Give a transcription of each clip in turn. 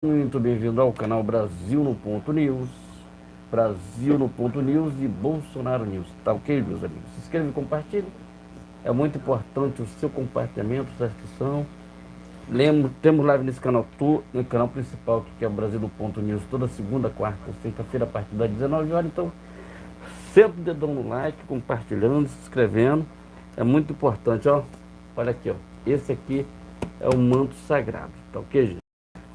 Muito bem-vindo ao canal Brasil no Ponto News. Brasil no Ponto News e Bolsonaro News. Tá ok, meus amigos? Se inscreva e compartilhe. É muito importante o seu compartilhamento, sua inscrição. Lembro, temos live nesse canal, no canal principal, que é o Brasil no Ponto News, toda segunda, quarta, sexta-feira, a partir das 19 horas. Então, sempre o dedão no like, compartilhando, se inscrevendo. É muito importante, ó. Olha aqui, ó. Esse aqui é o manto sagrado, tá ok, gente?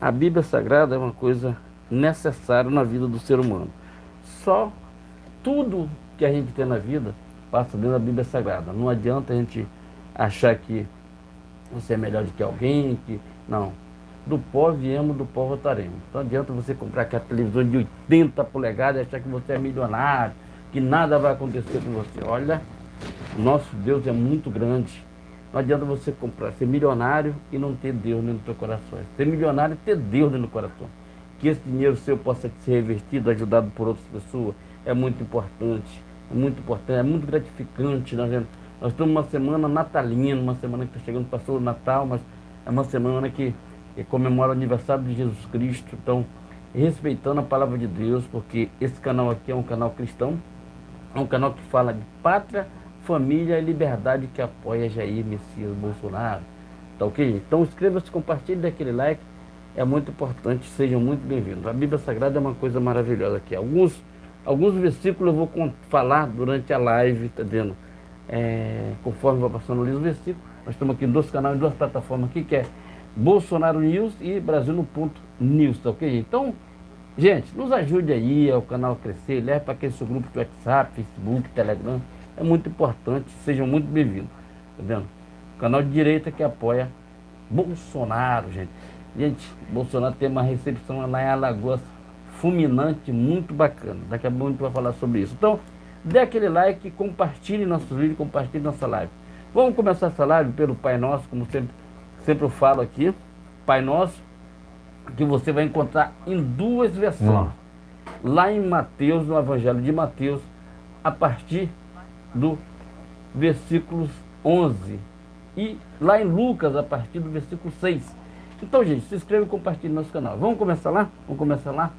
A Bíblia Sagrada é uma coisa necessária na vida do ser humano. Só tudo que a gente tem na vida passa dentro da Bíblia Sagrada. Não adianta a gente achar que você é melhor do que alguém, que não. Do pó viemos, do pó voltaremos. Não adianta você comprar aquela televisão de 80 polegadas e achar que você é milionário, que nada vai acontecer com você. Olha, o nosso Deus é muito grande. Não adianta você comprar, ser milionário e não ter Deus dentro do teu coração. Ser milionário e ter Deus dentro do coração. Que esse dinheiro seu possa ser revertido, ajudado por outras pessoas, é muito importante. É muito importante, é muito gratificante. Nós estamos numa semana natalina, uma semana que está chegando, passou o Natal, mas é uma semana que comemora o aniversário de Jesus Cristo. Então, respeitando a palavra de Deus, porque esse canal aqui é um canal cristão, é um canal que fala de pátria, família e liberdade, que apoia Jair Messias Bolsonaro. Tá ok? Então inscreva-se, compartilhe, dê aquele like. É muito importante, sejam muito bem-vindos. A Bíblia Sagrada é uma coisa maravilhosa aqui. Alguns versículos eu vou falar durante a live, tá vendo? Conforme vai passando ali os versículos. Nós estamos aqui em dois canais, em duas plataformas aqui, que é Bolsonaro News e Brasil no Ponto News, tá ok? Então, gente, nos ajude aí ao canal crescer, leve para aquele seu grupo de WhatsApp, Facebook, Telegram. É muito importante, sejam muito bem-vindos. Tá vendo? Canal de direita que apoia Bolsonaro, gente. Gente, Bolsonaro tem uma recepção lá em Alagoas fulminante, muito bacana. Daqui a pouco a gente vai falar sobre isso. Então, dê aquele like, compartilhe nosso vídeo, compartilhe nossa live. Vamos começar essa live pelo Pai Nosso, como sempre eu falo aqui. Pai Nosso, que você vai encontrar em duas versões. Lá em Mateus, no Evangelho de Mateus, a partir do versículo 11, e lá em Lucas a partir do versículo 6. Então, gente, se inscreva e compartilhe no nosso canal. Vamos começar lá? Vamos começar lá?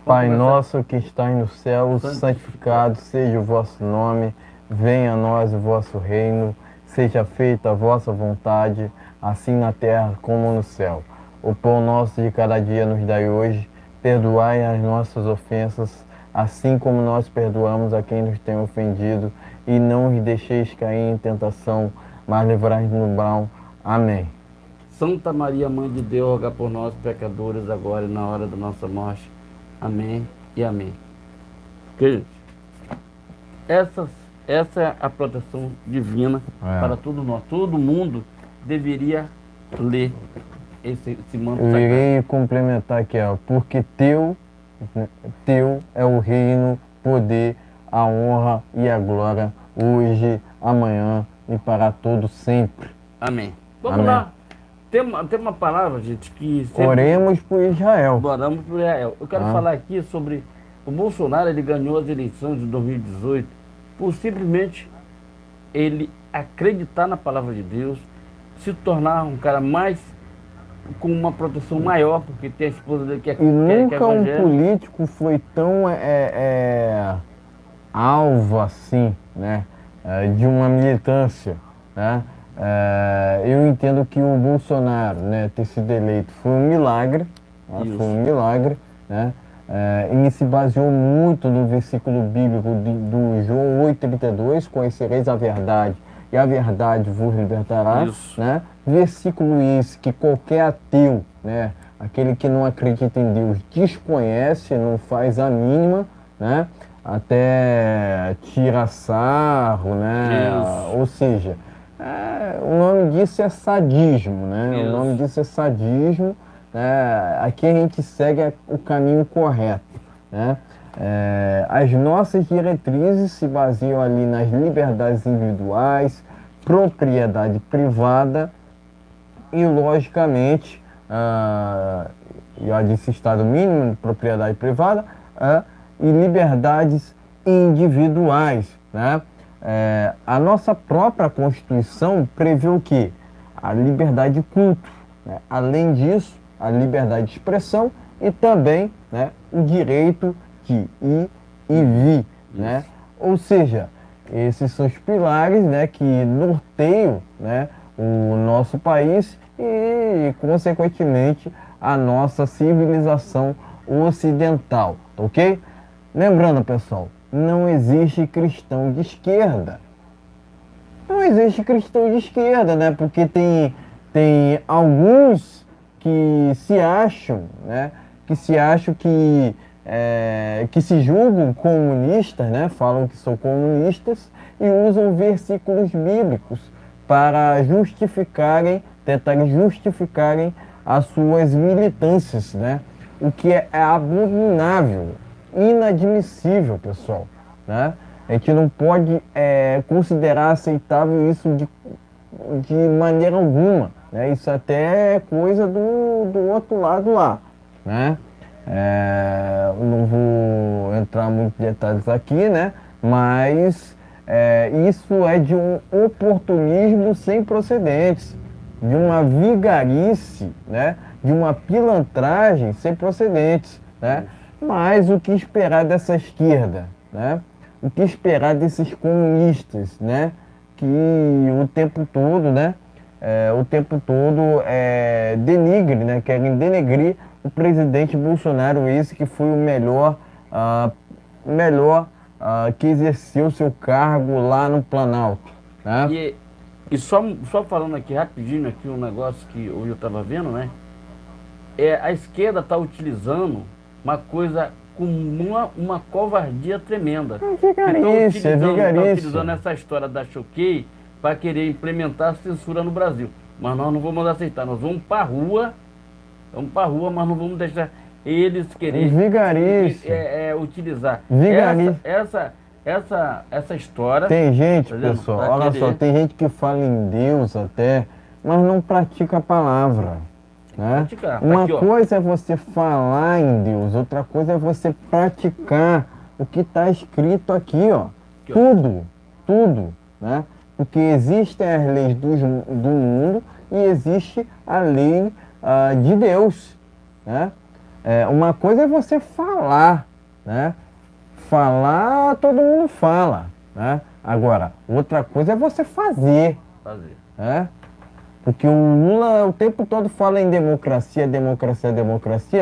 Pai nosso que está no céu, santificado seja o vosso nome, venha a nós o vosso reino, seja feita a vossa vontade, assim na terra como no céu. O pão nosso de cada dia nos dai hoje, perdoai as nossas ofensas, assim como nós perdoamos a quem nos tem ofendido, e não os deixeis cair em tentação, mas livrai-nos do mal. Amém. Santa Maria, Mãe de Deus, rogai por nós, pecadores, agora e na hora da nossa morte. Amém e amém. Ok? Essa é a proteção divina para todos nós. Todo mundo deveria ler esse manto Eu sagrado. irei complementar aqui, ó, porque teu é o reino, poder, a honra e a glória, hoje, amanhã e para todo sempre. Amém. Vamos Amém. lá. Tem uma palavra, gente, que sempre... Oremos por Israel. Oramos por Israel. Eu quero falar aqui sobre o Bolsonaro. Ele ganhou as eleições de 2018 por simplesmente ele acreditar na palavra de Deus, se tornar um cara mais com uma proteção maior, porque tem a esposa dele que é E nunca um evangélica. político foi tão alvo assim, né, de uma militância, né? Eu entendo que o Bolsonaro, né, ter sido eleito foi um milagre, né? Foi um milagre, né? Ele se baseou muito no versículo bíblico do João 8,32, conhecereis a verdade e a verdade vos libertará, né? Versículo esse que qualquer ateu, né, aquele que não acredita em Deus, desconhece, não faz a mínima, né? Até tira sarro, né? Ou seja, o nome disso é sadismo, né? O nome disso é sadismo. Aqui a gente segue o caminho correto, né? As nossas diretrizes se baseiam ali nas liberdades individuais, propriedade privada e, logicamente, já disse estado mínimo de propriedade privada, e liberdades individuais, né? A nossa própria Constituição prevê o quê? A liberdade de culto, né? Além disso, a liberdade de expressão e também, né, o direito de ir e vir, né? Ou seja, esses são os pilares, né, que norteiam, né, o nosso país e, consequentemente, a nossa civilização ocidental, ok? Lembrando, pessoal, não existe cristão de esquerda. Não existe cristão de esquerda, né? Porque tem alguns que se acham, né? Que se julgam comunistas, né? Falam que são comunistas e usam versículos bíblicos para tentarem justificarem as suas militâncias, né? O que é abominável, inadmissível, pessoal, né? A gente não pode considerar aceitável isso de maneira alguma, né? Isso até é coisa do outro lado lá, né? Não vou entrar muito em detalhes aqui, né? Mas isso é de um oportunismo sem precedentes, de uma vigarice, né? De uma pilantragem sem precedentes, né? Mas o que esperar dessa esquerda, né? O que esperar desses comunistas, né? Que o tempo todo, né? Denigre, né? Querem denegrir o presidente Bolsonaro, esse que foi o melhor que exerceu seu cargo lá no Planalto, né? E só falando aqui rapidinho aqui um negócio que hoje eu estava vendo, né? A esquerda está utilizando uma coisa com uma covardia tremenda. Vigarice, Estão utilizando essa história da Choquei para querer implementar a censura no Brasil. Mas nós não vamos aceitar, nós vamos para a rua, mas não vamos deixar eles quererem utilizar essa história. Tem gente, tá pessoal, olha só, tem gente que fala em Deus até, mas não pratica a palavra. Né? Uma coisa é você falar em Deus, outra coisa é você praticar o que está escrito aqui, ó. Tudo, né? Porque existem as leis do mundo e existe a lei de Deus, né? Uma coisa é você falar, né? Falar, todo mundo fala, né? Agora, outra coisa é você fazer. Né? Porque o Lula o tempo todo fala em democracia,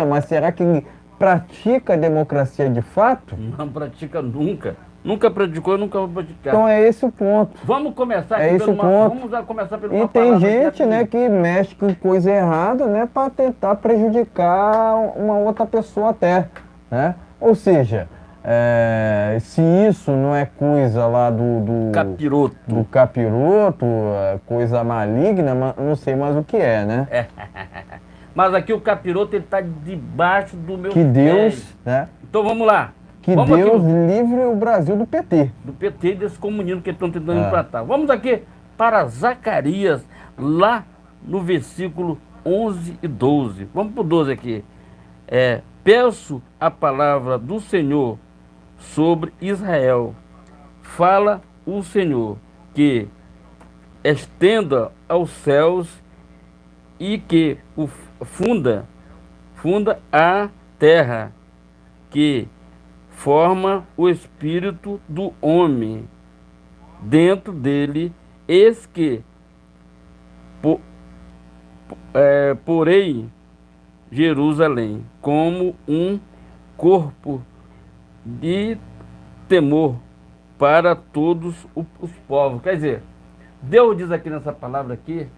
mas será que ele pratica a democracia de fato? Não pratica nunca. Nunca praticou, nunca vai praticar. Então é esse o ponto. Vamos começar aqui Vamos começar pelo E tem gente, né, que mexe com coisa errada, né, para tentar prejudicar uma outra pessoa até, né? Ou seja, se isso não é coisa lá do capiroto, coisa maligna, não sei mais o que é, né? Mas aqui o capiroto ele está debaixo do meu Que Deus, né? Então vamos lá. Que Deus livre o Brasil do PT. Do PT e desse comunismo que estão tentando implantar. Vamos aqui para Zacarias, lá no versículo 11 e 12. Vamos para o 12 aqui. Peço a palavra do Senhor sobre Israel. Fala o Senhor, que estenda aos céus e que funda a terra, que forma o espírito do homem dentro dele, eis que porei Jerusalém como um corpo de temor para todos os povos. Quer dizer, Deus diz aqui nessa palavra aqui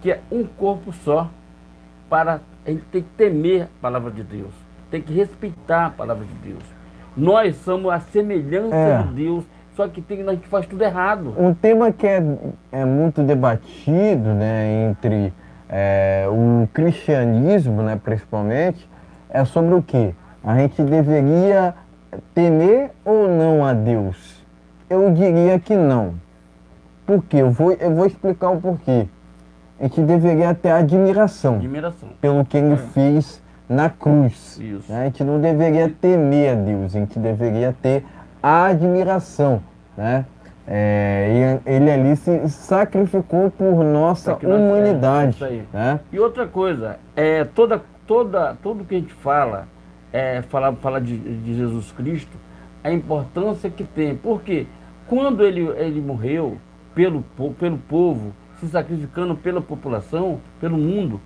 que é um corpo só. A gente tem que temer a palavra de Deus, tem que respeitar a palavra de Deus. Nós somos a semelhança de Deus, só que a gente faz tudo errado. Um tema que é muito debatido, né, entre o cristianismo, né, principalmente, é sobre o quê? A gente deveria temer ou não a Deus? Eu diria que não. Por quê? Eu vou explicar o porquê. A gente deveria ter admiração pelo que ele fez na cruz. Isso. Né? A gente não deveria temer a Deus, a gente deveria ter admiração. Né? Ele ali se sacrificou por nossa humanidade. Isso aí. Né? E outra coisa, tudo que a gente fala, fala de Jesus Cristo, a importância que tem. Porque quando ele morreu pelo povo, se sacrificando pela população, pelo mundo,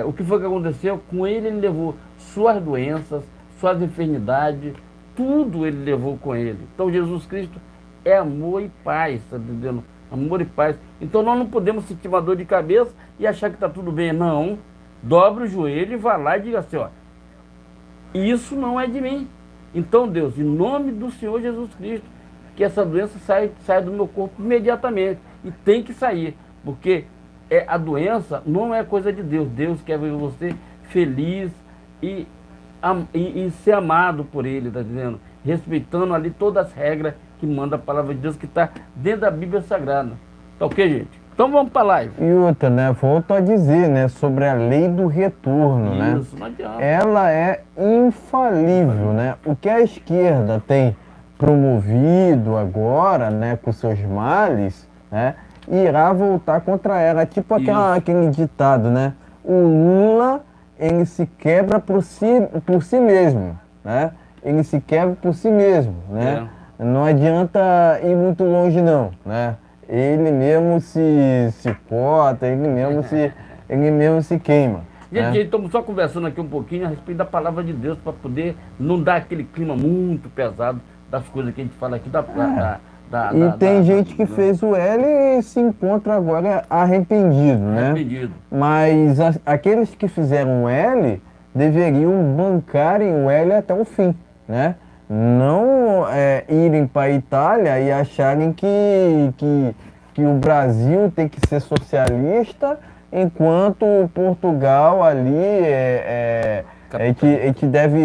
o que foi que aconteceu? Com ele levou suas doenças, suas enfermidades, tudo ele levou com ele. Então Jesus Cristo é amor e paz, tá entendendo? Amor e paz. Então nós não podemos sentir uma dor de cabeça e achar que está tudo bem. Não. Dobre o joelho e vá lá e diga assim, ó, isso não é de mim. Então, Deus, em nome do Senhor Jesus Cristo, que essa doença saia do meu corpo imediatamente. E tem que sair, porque a doença não é coisa de Deus. Deus quer ver você feliz e ser amado por Ele, tá dizendo? Respeitando ali todas as regras que manda a palavra de Deus, que está dentro da Bíblia Sagrada. Tá ok, gente? Então vamos para a live. E outra, né? Volto a dizer, né? Sobre a lei do retorno, né? Isso, não adianta. Ela é infalível, né? O que a esquerda tem promovido agora, né? Com seus males, né? Irá voltar contra ela. Tipo aquele ditado, né? O Lula, ele se quebra por si mesmo, né? Ele se quebra por si mesmo, né? Não adianta ir muito longe, não, né? Ele mesmo se corta, ele mesmo se queima. Gente, estamos só conversando aqui um pouquinho a respeito da palavra de Deus, para poder não dar aquele clima muito pesado das coisas que a gente fala aqui tem gente que fez o L e se encontra agora arrependido, né? Arrependido. Mas aqueles que fizeram o L deveriam bancarem o L até o fim, né? Não irem para a Itália e acharem que o Brasil tem que ser socialista, enquanto Portugal ali a gente deve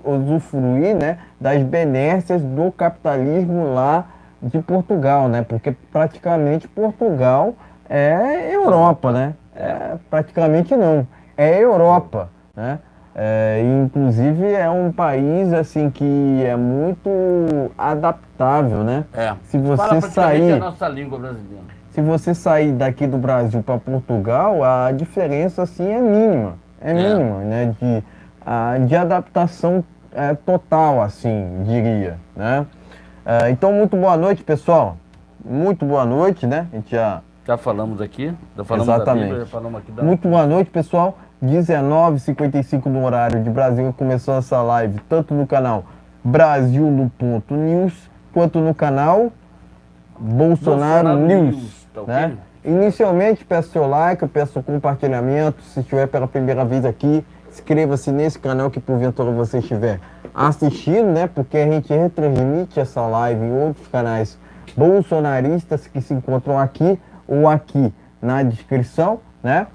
usufruir, né, das benécias do capitalismo lá de Portugal, né? Porque praticamente Portugal é Europa, né? Praticamente não, é Europa, né? Inclusive é um país assim que é muito adaptável, né? Se você sair, a nossa língua brasileira. Se você sair daqui do Brasil para Portugal, a diferença assim é mínima, mínima, né? De adaptação total, assim, diria, né? Então muito boa noite, pessoal. Muito boa noite, né? A gente já falamos aqui, já falamos exatamente. Da Bíblia, já falamos aqui da... Muito boa noite, pessoal. 19h55 no horário de Brasília, começou essa live, tanto no canal Brasil no Ponto News, quanto no canal Bolsonaro News, né? Inicialmente, peço seu like, peço seu compartilhamento, se estiver pela primeira vez aqui, inscreva-se nesse canal que porventura você estiver assistindo, né? Porque a gente retransmite essa live em outros canais bolsonaristas que se encontram aqui ou aqui na descrição, né?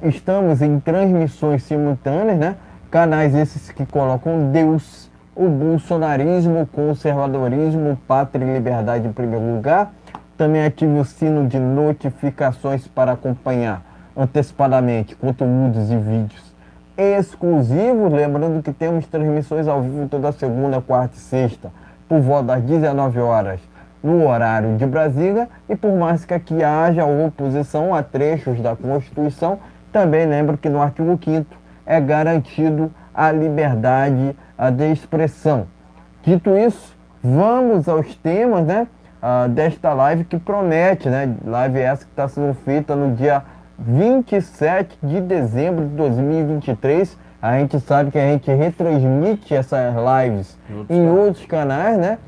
Estamos em transmissões simultâneas, né? Canais esses que colocam Deus, o bolsonarismo, o conservadorismo, pátria e liberdade em primeiro lugar. Também ative o sino de notificações para acompanhar antecipadamente conteúdos e vídeos exclusivos. Lembrando que temos transmissões ao vivo toda segunda, quarta e sexta, por volta das 19 horas, no horário de Brasília, e por mais que aqui haja oposição a trechos da Constituição, também lembro que no artigo 5º é garantido a liberdade de expressão. Dito isso, vamos aos temas, né, desta live que promete, né, live essa que está sendo feita no dia 27 de dezembro de 2023. A gente sabe que a gente retransmite essas lives em outros canais, né?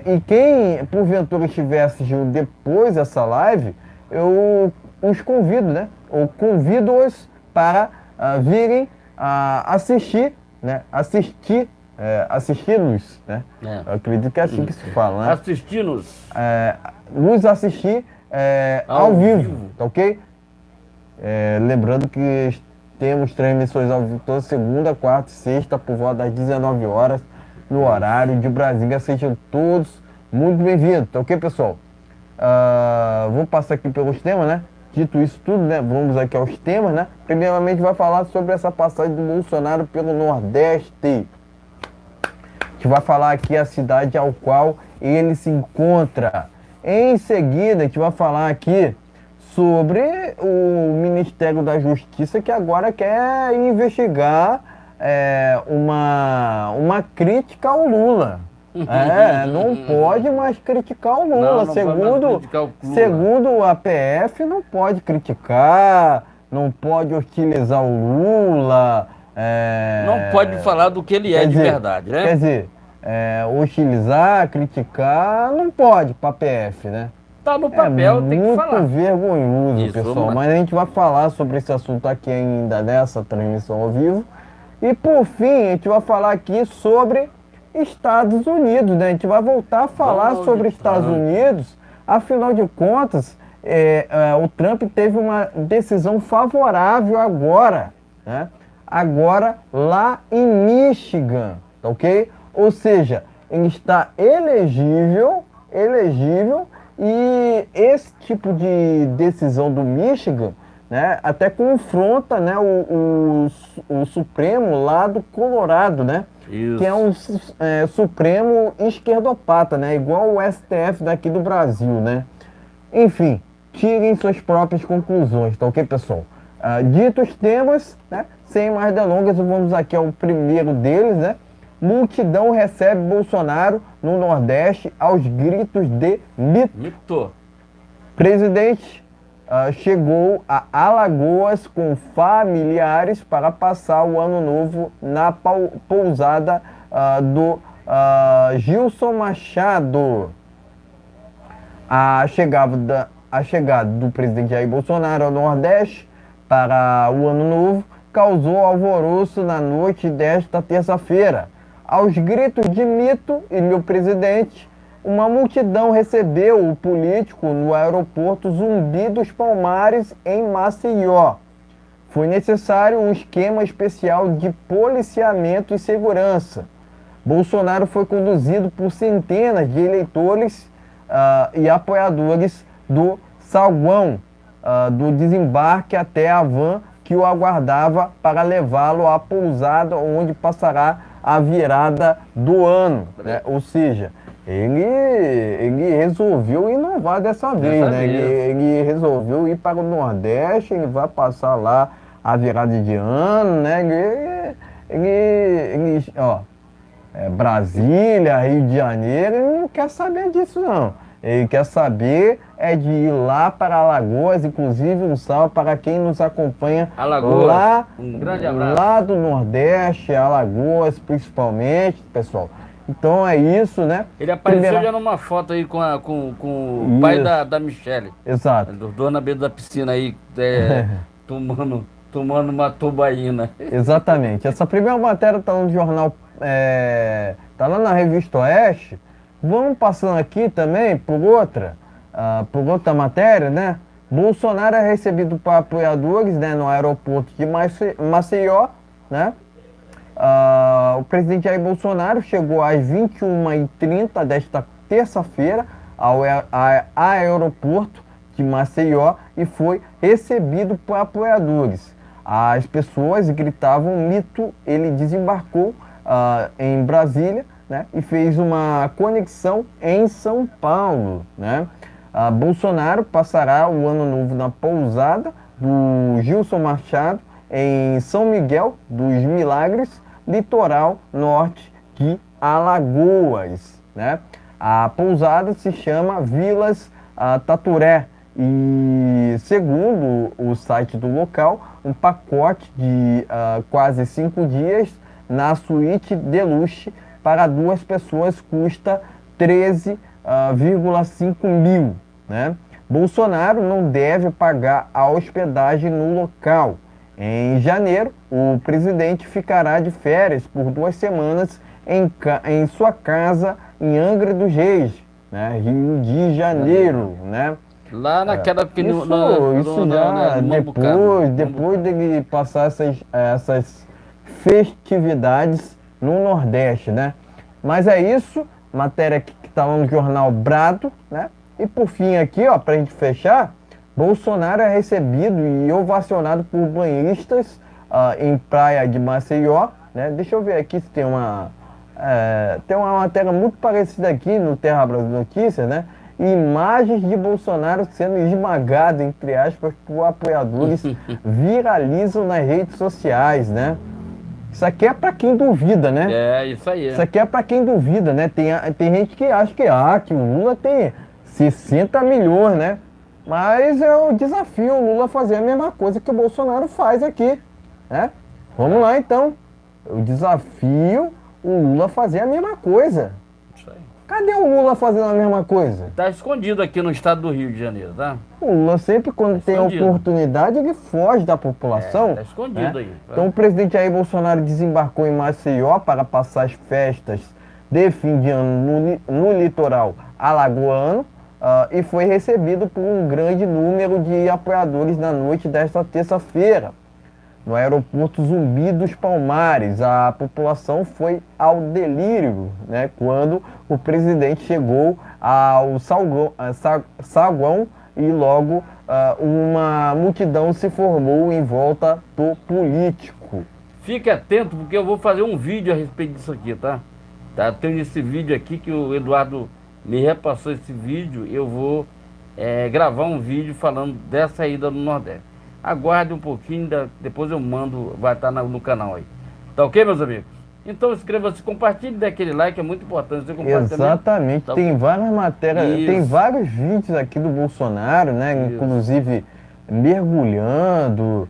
E quem porventura estiver assistindo depois dessa live, eu os convido, né? Ou convido-os para virem assistir, né? Assistir-nos, né? Eu acredito que é assim que se fala, né? Assistir-nos. Nos assistir ao vivo, tá ok? Lembrando que temos transmissões ao vivo toda segunda, quarta e sexta, por volta das 19 horas, no horário de Brasília. Sejam todos muito bem-vindos, tá ok, pessoal? Vou passar aqui pelos temas, né? Dito isso tudo, né? Vamos aqui aos temas, né? Primeiramente vai falar sobre essa passagem do Bolsonaro pelo Nordeste. A gente vai falar aqui a cidade ao qual ele se encontra. Em seguida, a gente vai falar aqui sobre o Ministério da Justiça, que agora quer investigar uma crítica ao Lula. Não pode mais criticar o Lula. Não pode mais criticar o Lula. Segundo a PF, não pode criticar, não pode hostilizar o Lula. Não pode falar do que ele é de verdade, né? Quer dizer, hostilizar, criticar, não pode para a PF, né? Tá no papel, tem que falar. Muito vergonhoso, Isso, pessoal. Mas a gente vai falar sobre esse assunto aqui ainda nessa transmissão ao vivo. E por fim, a gente vai falar aqui sobre Estados Unidos, né? A gente vai voltar a falar sobre Estados Unidos. Afinal de contas, o Trump teve uma decisão favorável agora, né? Agora lá em Michigan, tá ok? Ou seja, ele está elegível, e esse tipo de decisão do Michigan, né, até confronta, né, o Supremo lá do Colorado, né? Isso. Que é um Supremo esquerdopata, né? Igual o STF daqui do Brasil, né? Enfim, tirem suas próprias conclusões, tá ok, pessoal? Ditos temas, né, sem mais delongas, vamos aqui ao primeiro deles, né? Multidão recebe Bolsonaro no Nordeste aos gritos de mito. Presidente chegou a Alagoas com familiares para passar o ano novo na pousada do Gilson Machado. A chegada do presidente Jair Bolsonaro ao Nordeste para o ano novo causou alvoroço na noite desta terça-feira. Aos gritos de mito e meu presidente, uma multidão recebeu o político no aeroporto Zumbi dos Palmares, em Maceió. Foi necessário um esquema especial de policiamento e segurança. Bolsonaro foi conduzido por centenas de eleitores e apoiadores do saguão do desembarque até a van que o aguardava para levá-lo à pousada onde passará a virada do ano, né? Ou seja, ele resolveu inovar dessa vez, né? Ele resolveu ir para o Nordeste, ele vai passar lá a virada de ano, né? Brasília, Rio de Janeiro, ele não quer saber disso, não. Ele quer saber de ir lá para Alagoas, inclusive um salve para quem nos acompanha lá, um grande abraço. Lá do Nordeste, Alagoas principalmente, pessoal. Então é isso, né? Ele apareceu já numa foto aí com o pai da Michele. Exato. Do na beira da piscina aí, tomando uma tubaína. Exatamente. Essa primeira matéria está no jornal, tá lá na Revista Oeste. Vamos passando aqui também por outra matéria, né? Bolsonaro é recebido por apoiadores, né, no aeroporto de Maceió, né? O presidente Jair Bolsonaro chegou às 21h30 desta terça-feira ao aeroporto de Maceió e foi recebido por apoiadores. As pessoas gritavam mito. Ele desembarcou em Brasília, né, e fez uma conexão em São Paulo, né? Bolsonaro passará o ano novo na pousada do Gilson Machado em São Miguel dos Milagres, litoral norte de Alagoas, né? A pousada se chama Vilas Taturé e, segundo o site do local, um pacote de quase 5 dias na suíte deluxe para 2 pessoas custa 13,5 mil, né? Bolsonaro não deve pagar a hospedagem no local. Em janeiro, o presidente ficará de férias por 2 semanas em sua casa em Angra dos Reis, né? Rio de Janeiro, né? Lá naquela depois dele passar essas festividades no Nordeste, né? Mas é isso, matéria que está lá no jornal Brado, né? E por fim aqui, ó, pra gente fechar, Bolsonaro é recebido e ovacionado por banhistas em praia de Maceió, né? Deixa eu ver aqui se tem uma matéria muito parecida aqui no Terra Brasil Notícias, né? imagens de Bolsonaro sendo esmagado, entre aspas, por apoiadores viralizam nas redes sociais, né? Isso aqui é para quem duvida, né? É, isso aí. Isso aqui é para quem duvida, né? Tem gente que acha que o Lula tem 60 milhões, né? Mas eu desafio o Lula a fazer a mesma coisa que o Bolsonaro faz aqui, né? Vamos lá, então. Eu desafio o Lula a fazer a mesma coisa. Isso aí. Cadê o Lula fazendo a mesma coisa? Tá escondido aqui no estado do Rio de Janeiro, tá? O Lula sempre, quando tem escondido. oportunidade, ele foge da população. Tá escondido aí. Tá? Então o presidente Jair Bolsonaro desembarcou em Maceió para passar as festas de fim de ano no litoral alagoano e foi recebido por um grande número de apoiadores na noite desta terça-feira. No aeroporto Zumbi dos Palmares, a população foi ao delírio, né, quando o presidente chegou ao saguão e logo uma multidão se formou em volta do político. Fique atento, porque eu vou fazer um vídeo a respeito disso aqui, tá? Tem esse vídeo aqui que o Eduardo me repassou esse vídeo. Eu vou gravar um vídeo falando dessa ida no Nordeste. Aguarde um pouquinho, depois eu mando, vai estar no canal aí. Tá ok, meus amigos? Então inscreva-se, compartilhe, dê aquele like, é muito importante. Você Exatamente, tá, tem várias matérias, isso. Tem vários vídeos aqui do Bolsonaro, né? Isso. Inclusive mergulhando,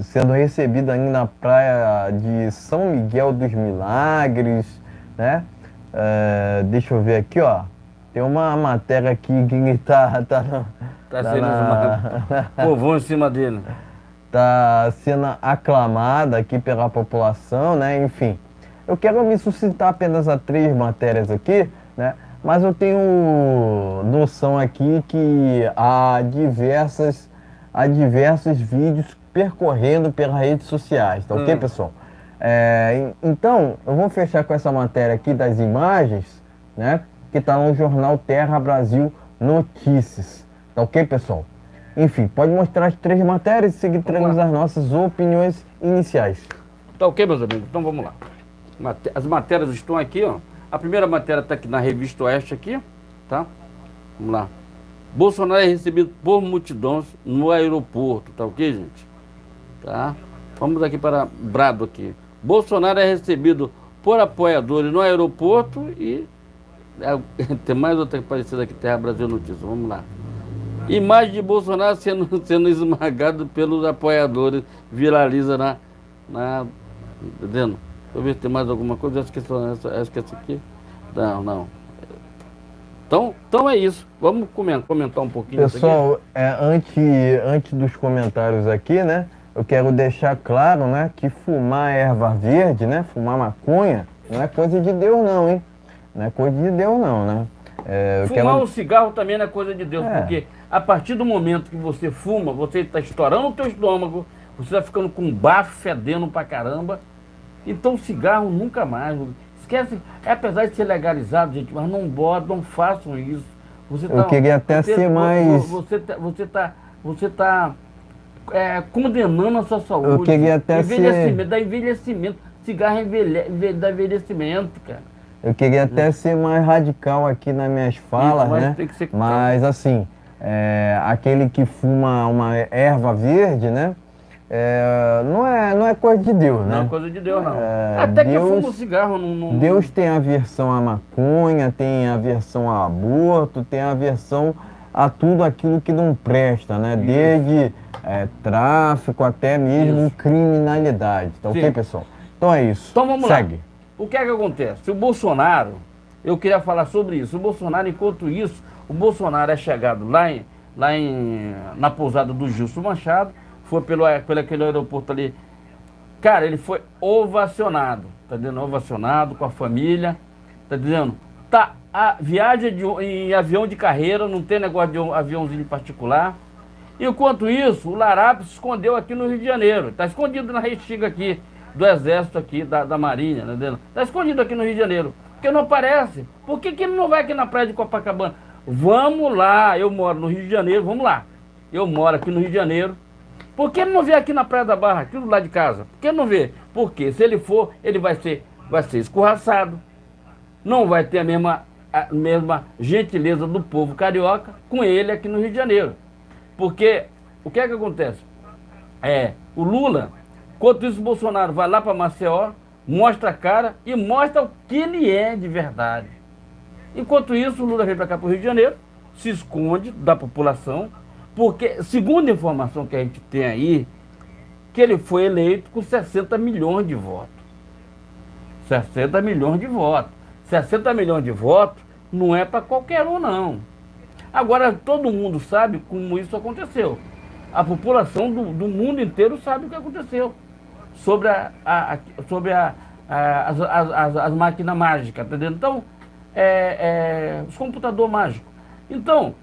sendo recebido ali na praia de São Miguel dos Milagres, né? Deixa eu ver aqui, ó. Tem uma matéria aqui que ele tá sendo povão em cima dele. Tá sendo aclamada aqui pela população, né? Enfim, eu quero me suscitar apenas a 3 matérias aqui, né? Mas eu tenho noção aqui que há diversos vídeos percorrendo pelas redes sociais, tá ok, pessoal? Então, eu vou fechar com essa matéria aqui das imagens, né? Que está no jornal Terra Brasil Notícias. Tá ok, pessoal? Enfim, pode mostrar as 3 matérias e seguir trazendo as nossas opiniões iniciais. Tá ok, meus amigos? Então vamos lá. As matérias estão aqui, ó. A primeira matéria está aqui na Revista Oeste, aqui, tá? Vamos lá. Bolsonaro é recebido por multidões no aeroporto, tá ok, gente? Tá? Vamos aqui para Brado aqui. Bolsonaro é recebido por apoiadores no aeroporto e... tem mais outra parecida aqui, Terra Brasil Notícias. Vamos lá. Imagem de Bolsonaro sendo esmagado pelos apoiadores viraliza na entendendo? Deixa eu ver se tem mais alguma coisa. Acho que essa aqui. Não. Então é isso. Vamos comentar um pouquinho. Pessoal, antes dos comentários aqui, né? Eu quero deixar claro, né? Que fumar erva verde, né? Fumar maconha, não é coisa de Deus não, hein? Não é coisa de Deus não, né? Fumar um cigarro também não é coisa de Deus, porque a partir do momento que você fuma, você está estourando o teu estômago, você está ficando com bafo fedendo pra caramba. Então cigarro nunca mais. Esquece, apesar de ser legalizado, gente, mas não façam isso. Eu queria até ser mais... Você tá condenando a sua saúde. Eu queria até ser... Dá envelhecimento. Cigarro dá envelhecimento, cara. Eu queria até ser mais radical aqui nas minhas falas, né? Tem que ser... Mas assim, aquele que fuma uma erva verde, né? Não é coisa de Deus, né? Não é coisa de Deus, não. Até Deus, que fuma cigarro não... Deus tem aversão à maconha, tem aversão a aborto, tem aversão a tudo aquilo que não presta, né? Isso. Desde tráfico até mesmo criminalidade. Tá ok, pessoal? Então é isso. Então vamos Segue. lá. O que é que acontece? O Bolsonaro, eu queria falar sobre isso. O Bolsonaro, enquanto isso, o Bolsonaro é chegado na pousada do Gilson Machado, foi pelo aquele aeroporto ali. Cara, ele foi ovacionado, tá dizendo? Ovacionado com a família, tá dizendo? Viaja em avião de carreira, não tem negócio de aviãozinho particular. Enquanto isso, o Larápio se escondeu aqui no Rio de Janeiro, tá escondido na restinga aqui do Exército aqui, da Marinha, né? Tá escondido aqui no Rio de Janeiro, porque não aparece. Por que ele não vai aqui na praia de Copacabana? Vamos lá, eu moro no Rio de Janeiro, vamos lá. Eu moro aqui no Rio de Janeiro. Por que ele não vê aqui na Praia da Barra, aqui do lado de casa? Por que ele não vê? Porque se ele for, ele vai ser escorraçado. Não vai ter a mesma gentileza do povo carioca com ele aqui no Rio de Janeiro. Porque o que é que acontece? O Lula, enquanto isso o Bolsonaro vai lá para Maceió, mostra a cara e mostra o que ele é de verdade. Enquanto isso, o Lula vem para cá para o Rio de Janeiro, se esconde da população, porque, segundo a informação que a gente tem aí, que ele foi eleito com 60 milhões de votos. 60 milhões de votos. 60 milhões de votos não é para qualquer um, não. Agora, todo mundo sabe como isso aconteceu. A população do mundo inteiro sabe o que aconteceu sobre as máquinas mágicas, tá entendendo? Então, os computadores mágicos. Então,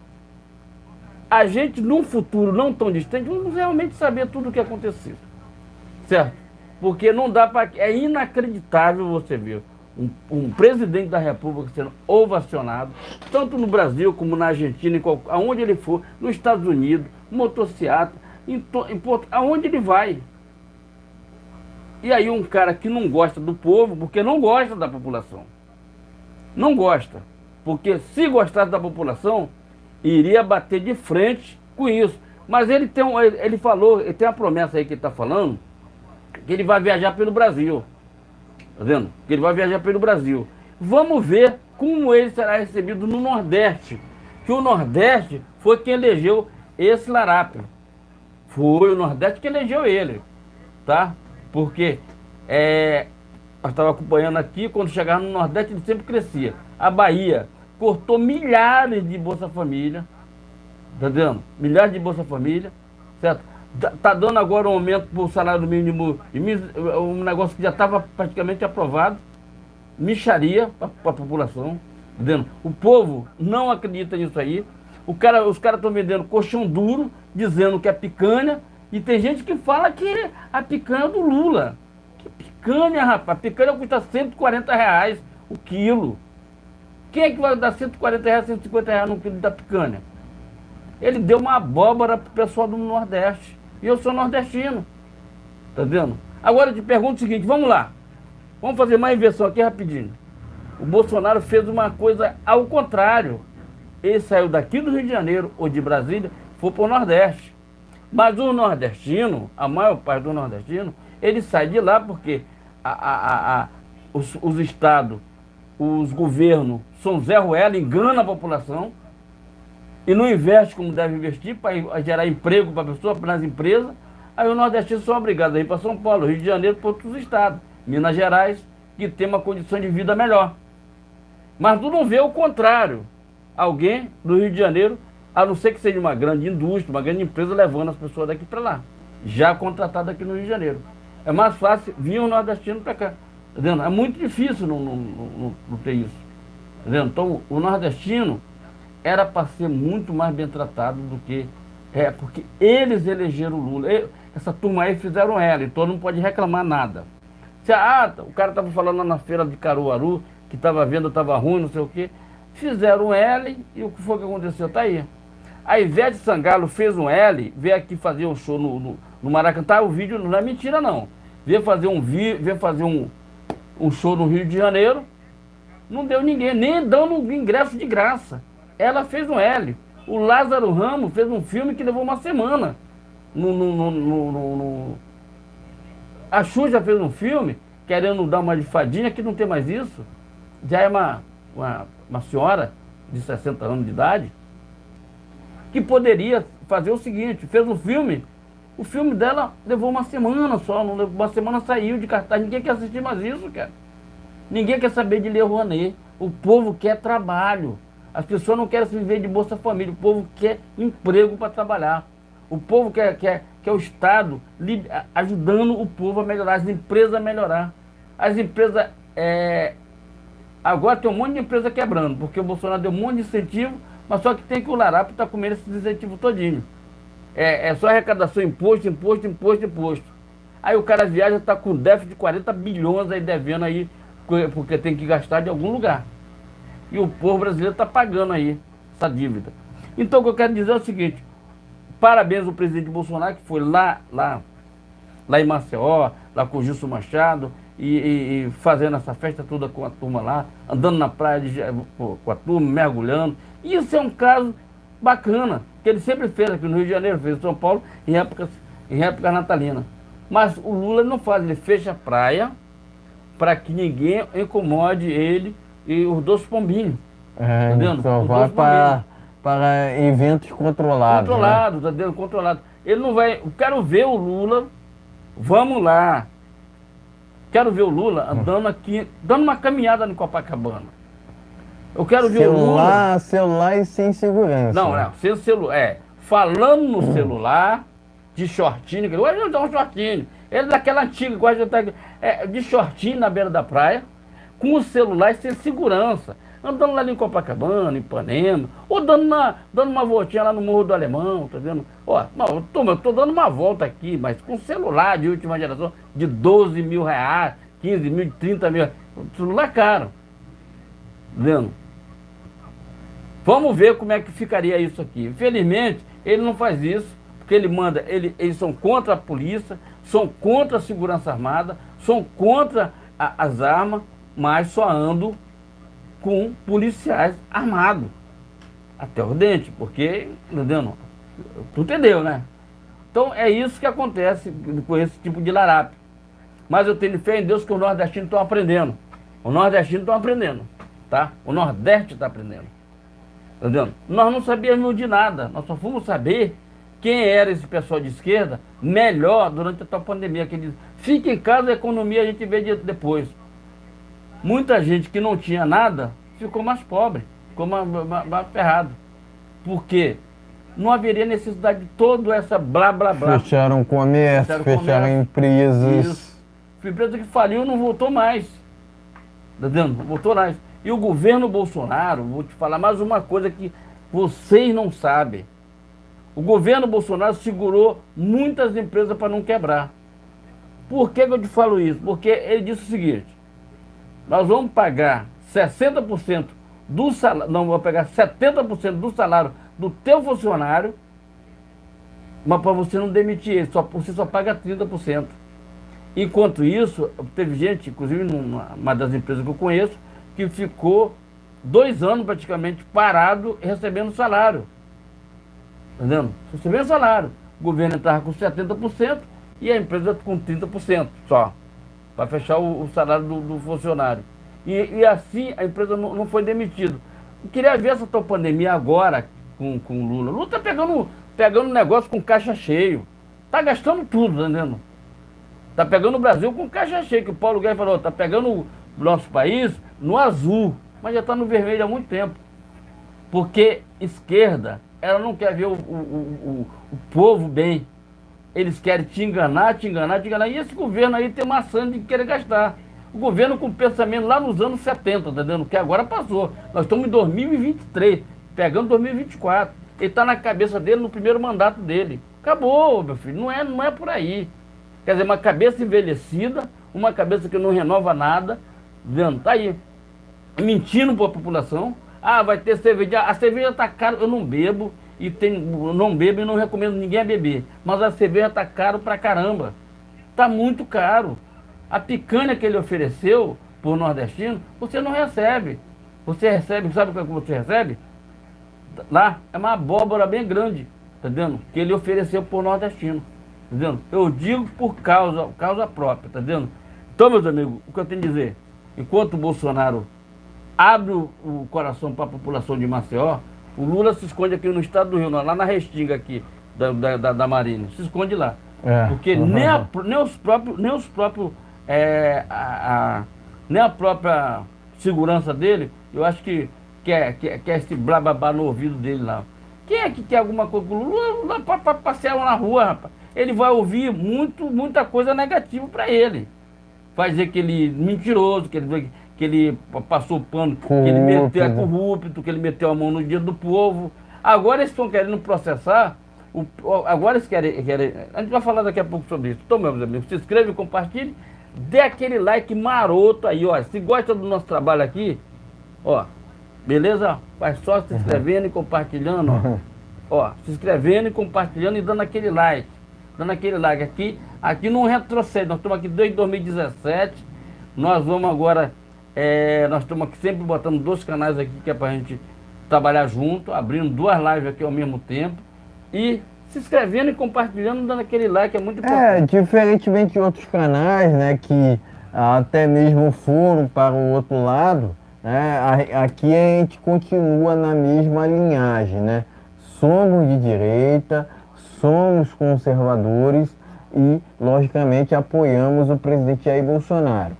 a gente, num futuro não tão distante, vamos realmente saber tudo o que aconteceu. Certo? Porque não dá para... É inacreditável você ver um presidente da República sendo ovacionado, tanto no Brasil como na Argentina, aonde ele for, nos Estados Unidos, motocicleta, aonde ele vai. E aí um cara que não gosta do povo, porque não gosta da população. Não gosta. Porque se gostasse da população, iria bater de frente com isso. Mas ele falou, ele tem uma promessa aí que ele está falando, que ele vai viajar pelo Brasil. Tá vendo? Que ele vai viajar pelo Brasil. Vamos ver como ele será recebido no Nordeste. Que o Nordeste foi quem elegeu esse larápio. Foi o Nordeste que elegeu ele. Tá? Porque eu estava acompanhando aqui, quando chegava no Nordeste ele sempre crescia. A Bahia cortou milhares de Bolsa Família. Tá vendo? Milhares de Bolsa Família. Certo? Está dando agora um aumento para o salário mínimo, um negócio que já estava praticamente aprovado, mixaria para a população. Entendeu? O povo não acredita nisso aí. Os caras estão vendendo colchão duro, dizendo que é picanha, e tem gente que fala que a picanha é do Lula. Que picanha, rapaz? A picanha custa R$ 140 o quilo. Quem é que vai dar R$ 140, R$ 150 no quilo da picanha? Ele deu uma abóbora pro pessoal do Nordeste. E eu sou nordestino. Tá vendo? Agora eu te pergunto o seguinte, vamos lá. Vamos fazer uma inversão aqui rapidinho. O Bolsonaro fez uma coisa ao contrário. Ele saiu daqui do Rio de Janeiro ou de Brasília, foi para o Nordeste. Mas o nordestino, a maior parte do nordestino, ele sai de lá porque os estados, os governos, são Zé Ruela, engana a população, e não investe como deve investir para gerar emprego para a pessoa, para as empresas. Aí os nordestinos são obrigados a ir para São Paulo, Rio de Janeiro, para outros estados, Minas Gerais, que tem uma condição de vida melhor. Mas tu não vê o contrário. Alguém do Rio de Janeiro, a não ser que seja uma grande indústria, uma grande empresa, levando as pessoas daqui para lá, já contratada aqui no Rio de Janeiro. É mais fácil vir um nordestino para cá. Tá vendo? É muito difícil não ter isso. Tá vendo? Então o nordestino era para ser muito mais bem tratado do que... porque eles elegeram o Lula. Essa turma aí fizeram ela, então não pode reclamar nada. O cara estava falando lá na feira de Caruaru, que estava vendo, estava ruim, não sei o quê. Fizeram L e o que foi que aconteceu? Tá aí. A Ivete Sangalo fez um L, veio aqui fazer um show no Maracanã. O vídeo não é mentira, não. Veio fazer um show no Rio de Janeiro, não deu ninguém, nem dando ingresso de graça. Ela fez um L. O Lázaro Ramos fez um filme que levou uma semana. A Xuxa fez um filme querendo dar uma de fadinha, que não tem mais isso. Já é uma senhora de 60 anos de idade que poderia fazer o seguinte, fez um filme, o filme dela levou uma semana só, uma semana saiu de cartaz, ninguém quer assistir mais isso, cara. Ninguém quer saber de Lei Rouanet. O povo quer trabalho. As pessoas não querem se viver de Bolsa Família, o povo quer emprego para trabalhar. O povo quer o Estado ajudando o povo a melhorar, as empresas a melhorar. As empresas... Agora tem um monte de empresa quebrando, porque o Bolsonaro deu um monte de incentivo, mas só que tem que o larápio está comendo esse incentivo todinho. É só arrecadação, imposto. Aí o cara viaja, está com déficit de 40 bilhões aí devendo aí, porque tem que gastar de algum lugar. E o povo brasileiro está pagando aí essa dívida. Então o que eu quero dizer é o seguinte, parabéns ao presidente Bolsonaro, que foi lá lá em Maceió, lá com o Gilson Machado, e fazendo essa festa toda com a turma lá, andando na praia com a turma, mergulhando. E isso é um caso bacana, que ele sempre fez aqui no Rio de Janeiro, fez em São Paulo, em época natalina. Mas o Lula não faz, ele fecha a praia para que ninguém incomode ele e os dois pombinhos. Ele só vai para eventos controlados. Controlado, tá entendendo? Controlado. Ele não vai. Eu quero ver o Lula, vamos lá. Quero ver o Lula andando aqui, dando uma caminhada em Copacabana. Eu quero ver o Lula. Celular e sem segurança. Não, sem celular. Falando no celular, de shortinho, que ele gosta de usar um shortinho. Ele é daquela antiga, gosta de estar de shortinho na beira da praia, com o celular e sem segurança. Andando lá em Copacabana, em Ipanema, ou dando uma voltinha lá no Morro do Alemão, tá vendo? Ó, eu tô dando uma volta aqui, mas com celular de última geração, de 12 mil reais, 15 mil, 30 mil, celular caro. Tá vendo? Vamos ver como é que ficaria isso aqui. Infelizmente, ele não faz isso, porque ele manda, eles são contra a polícia, são contra a segurança armada, são contra as armas, mas só andam com policiais armados até o dente, porque, entendeu? Tu entendeu, né? Então é isso que acontece com esse tipo de larápio. Mas eu tenho fé em Deus que os nordestinos estão aprendendo. Os nordestinos estão aprendendo, tá? O Nordeste está aprendendo. Entendeu? Nós não sabíamos de nada, nós só fomos saber quem era esse pessoal de esquerda melhor durante a tal pandemia, que diz, fica em casa, a economia a gente vê depois. Muita gente que não tinha nada ficou mais pobre, ficou mais ferrado. Por quê? Não haveria necessidade de toda essa blá blá blá. Fecharam comércio, fecharam empresas. Isso. A empresa que faliu não voltou mais. Tá vendo? Não voltou mais. E o governo Bolsonaro, vou te falar mais uma coisa que vocês não sabem. O governo Bolsonaro segurou muitas empresas para não quebrar. Por que eu te falo isso? Porque ele disse o seguinte: nós vamos pagar 60% do salário, não, vamos pegar 70% do salário do teu funcionário, mas para você não demitir ele, você só paga 30%. Enquanto isso, teve gente, inclusive numa das empresas que eu conheço, que ficou 2 anos praticamente parado recebendo salário. Entendendo? Recebendo salário. O governo estava com 70% e a empresa com 30% só, para fechar o salário do funcionário. E assim a empresa não foi demitida. Eu queria ver essa tua pandemia agora com o Lula. O Lula está pegando negócio com caixa cheio. Está gastando tudo, tá entendendo? Está pegando o Brasil com caixa cheia, que o Paulo Guedes falou, está pegando o nosso país no azul, mas já está no vermelho há muito tempo. Porque esquerda, ela não quer ver o povo bem. Eles querem te enganar, te enganar, te enganar. E esse governo aí tem maçã de querer gastar. O governo com pensamento lá nos anos 70, tá entendendo? Que agora passou. Nós estamos em 2023, pegando 2024. Ele está na cabeça dele no primeiro mandato dele. Acabou, meu filho. Não é por aí. Quer dizer, uma cabeça envelhecida, uma cabeça que não renova nada, vendo? Tá aí, mentindo para a população. Ah, vai ter cerveja. A cerveja está cara, eu não bebo, eu não bebo e não recomendo ninguém a beber. Mas a cerveja está caro pra caramba. Está muito caro. A picanha que ele ofereceu por nordestino, você não recebe. Você recebe, sabe o que você recebe? Lá é uma abóbora bem grande, tá vendo? Que ele ofereceu por nordestino. Tá vendo? Eu digo por causa própria, tá vendo? Então, meus amigos, o que eu tenho a dizer? Enquanto o Bolsonaro abre o coração para a população de Maceió, o Lula se esconde aqui no estado do Rio, lá na Restinga aqui, da Marinha. Se esconde lá. Porque nem a própria segurança dele, eu acho que quer esse blá blá blá no ouvido dele lá. Quem é que quer alguma coisa com o Lula? Para passear na rua, rapaz. Ele vai ouvir muita coisa negativa para ele. Vai dizer que ele é mentiroso, que ele passou pano, que ele meteu corrupto, que ele meteu a mão no dinheiro do povo. Agora eles estão querendo processar, agora eles querem. A gente vai falar daqui a pouco sobre isso. Então, meus amigos, se inscreve, compartilhe, dê aquele like maroto aí, ó. Se gosta do nosso trabalho aqui, ó, beleza? Vai só se inscrevendo e compartilhando, ó. Ó, se inscrevendo e compartilhando e dando aquele like. dando aquele like aqui não retrocede, nós estamos aqui desde 2017, nós vamos agora, nós estamos aqui sempre botando 2 canais aqui, que é pra gente trabalhar junto, abrindo 2 lives aqui ao mesmo tempo, e se inscrevendo e compartilhando, dando aquele like, é muito importante. Diferentemente de outros canais, né, que até mesmo foram para o outro lado, né, aqui a gente continua na mesma linhagem, né? Somos de direita, somos conservadores e, logicamente, apoiamos o presidente Jair Bolsonaro.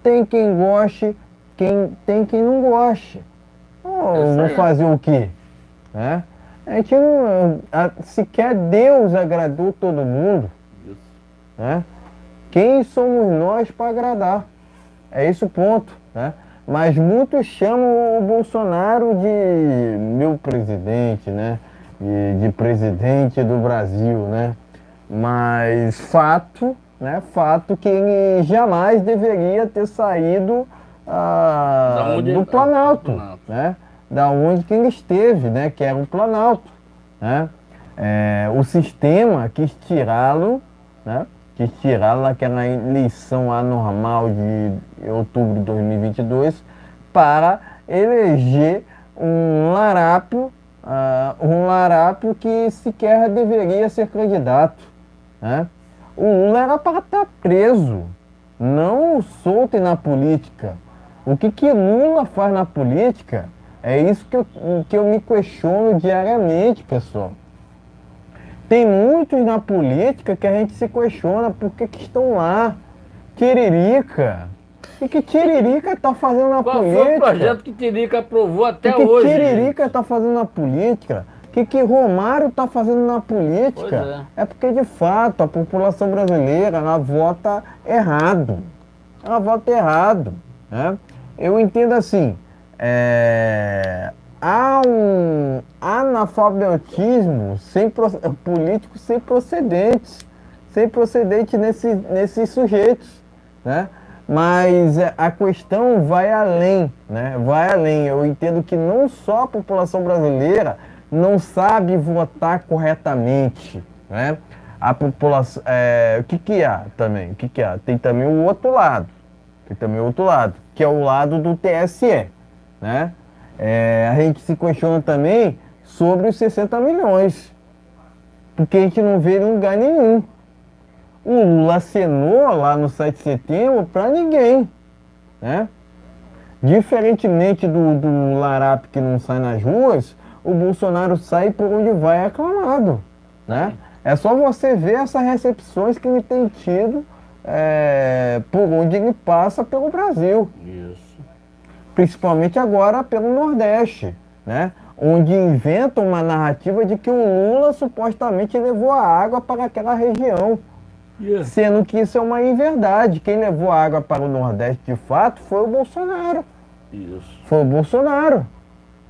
Tem quem goste, tem quem não goste. Vou fazer o quê? Né? A gente não, sequer Deus agradou todo mundo. Né? Quem somos nós para agradar? É esse o ponto. Né? Mas muitos chamam o Bolsonaro de meu presidente, né? De presidente do Brasil, né? Mas fato, né? Fato que ele jamais deveria ter saído do Planalto, né? Da onde que ele esteve, né? Que era o Planalto, né? O sistema quis tirá-lo, né? Quis tirá-lo naquela eleição anormal de outubro de 2022 para eleger um larápio que sequer deveria ser candidato, né? O Lula era para estar preso, não solto na política. O que Lula faz na política é isso que eu me questiono diariamente, pessoal. Tem muitos na política que a gente se questiona por que estão lá. Tiririca. O que Tiririca está fazendo na política? Qual foi o projeto que Tiririca aprovou até hoje? O que Tiririca está fazendo na política? O que Romário está fazendo na política? É porque, de fato, a população brasileira ela vota errado. Ela vota errado. Né? Eu entendo assim, há um analfabetismo político sem procedente nesses sujeitos, né? Mas a questão vai além, né? Vai além. Eu entendo que não só a população brasileira não sabe votar corretamente, né? A população, o que há também? O que há? Tem também o outro lado. Que é o lado do TSE, né? A gente se questiona também sobre os 60 milhões, porque a gente não vê em lugar nenhum. O Lula acenou lá no 7 de setembro para ninguém, né? Diferentemente do larápio que não sai nas ruas, o Bolsonaro sai por onde vai aclamado, né? É só você ver essas recepções que ele tem tido por onde ele passa pelo Brasil. Isso. Principalmente agora pelo Nordeste, né? Onde inventam uma narrativa de que o Lula supostamente levou a água para aquela região. Sendo que isso é uma inverdade. Quem levou a água para o Nordeste de fato foi o Bolsonaro. Isso. Foi o Bolsonaro.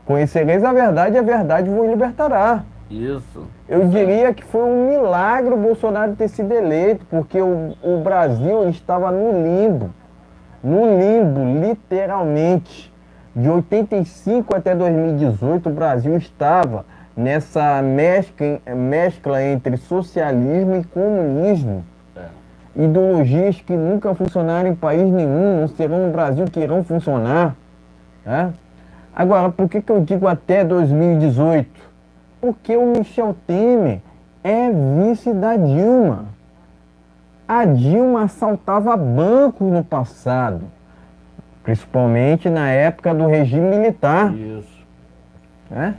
Conhecereis a verdade e a verdade vos libertará. Isso. Eu diria que foi um milagre o Bolsonaro ter sido eleito, porque o Brasil estava no limbo, literalmente. De 85 até 2018, o Brasil estava nessa mescla entre socialismo e comunismo. Ideologias que nunca funcionaram em país nenhum, não serão no Brasil que irão funcionar. Né? Agora, por que eu digo até 2018? Porque o Michel Temer é vice da Dilma. A Dilma assaltava bancos no passado, principalmente na época do regime militar. Isso. Né?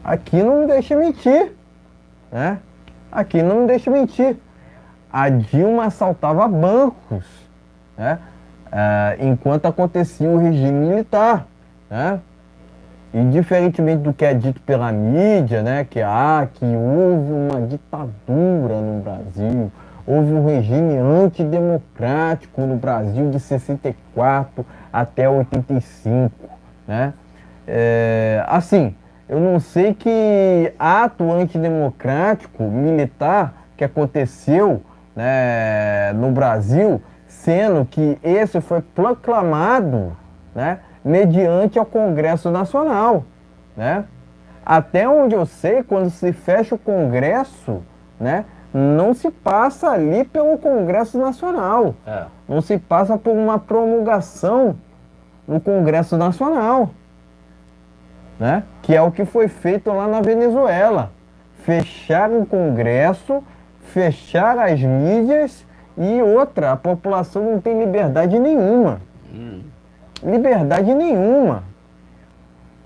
Aqui não me deixa mentir. Né? Aqui não me deixa mentir. A Dilma assaltava bancos, né? Enquanto acontecia o regime militar. Né? E diferentemente do que é dito pela mídia, né, que houve uma ditadura no Brasil, houve um regime antidemocrático no Brasil de 64 até 85. Né? Assim, eu não sei que ato antidemocrático militar que aconteceu, né, no Brasil, sendo que esse foi proclamado, né, mediante ao Congresso Nacional, né? Até onde eu sei, quando se fecha o Congresso, né, não se passa ali pelo Congresso Nacional. Não se passa por uma promulgação no Congresso Nacional, né? Que é o que foi feito lá na Venezuela. Fechar o Congresso, fechar as mídias e outra, a população não tem liberdade nenhuma. Liberdade nenhuma.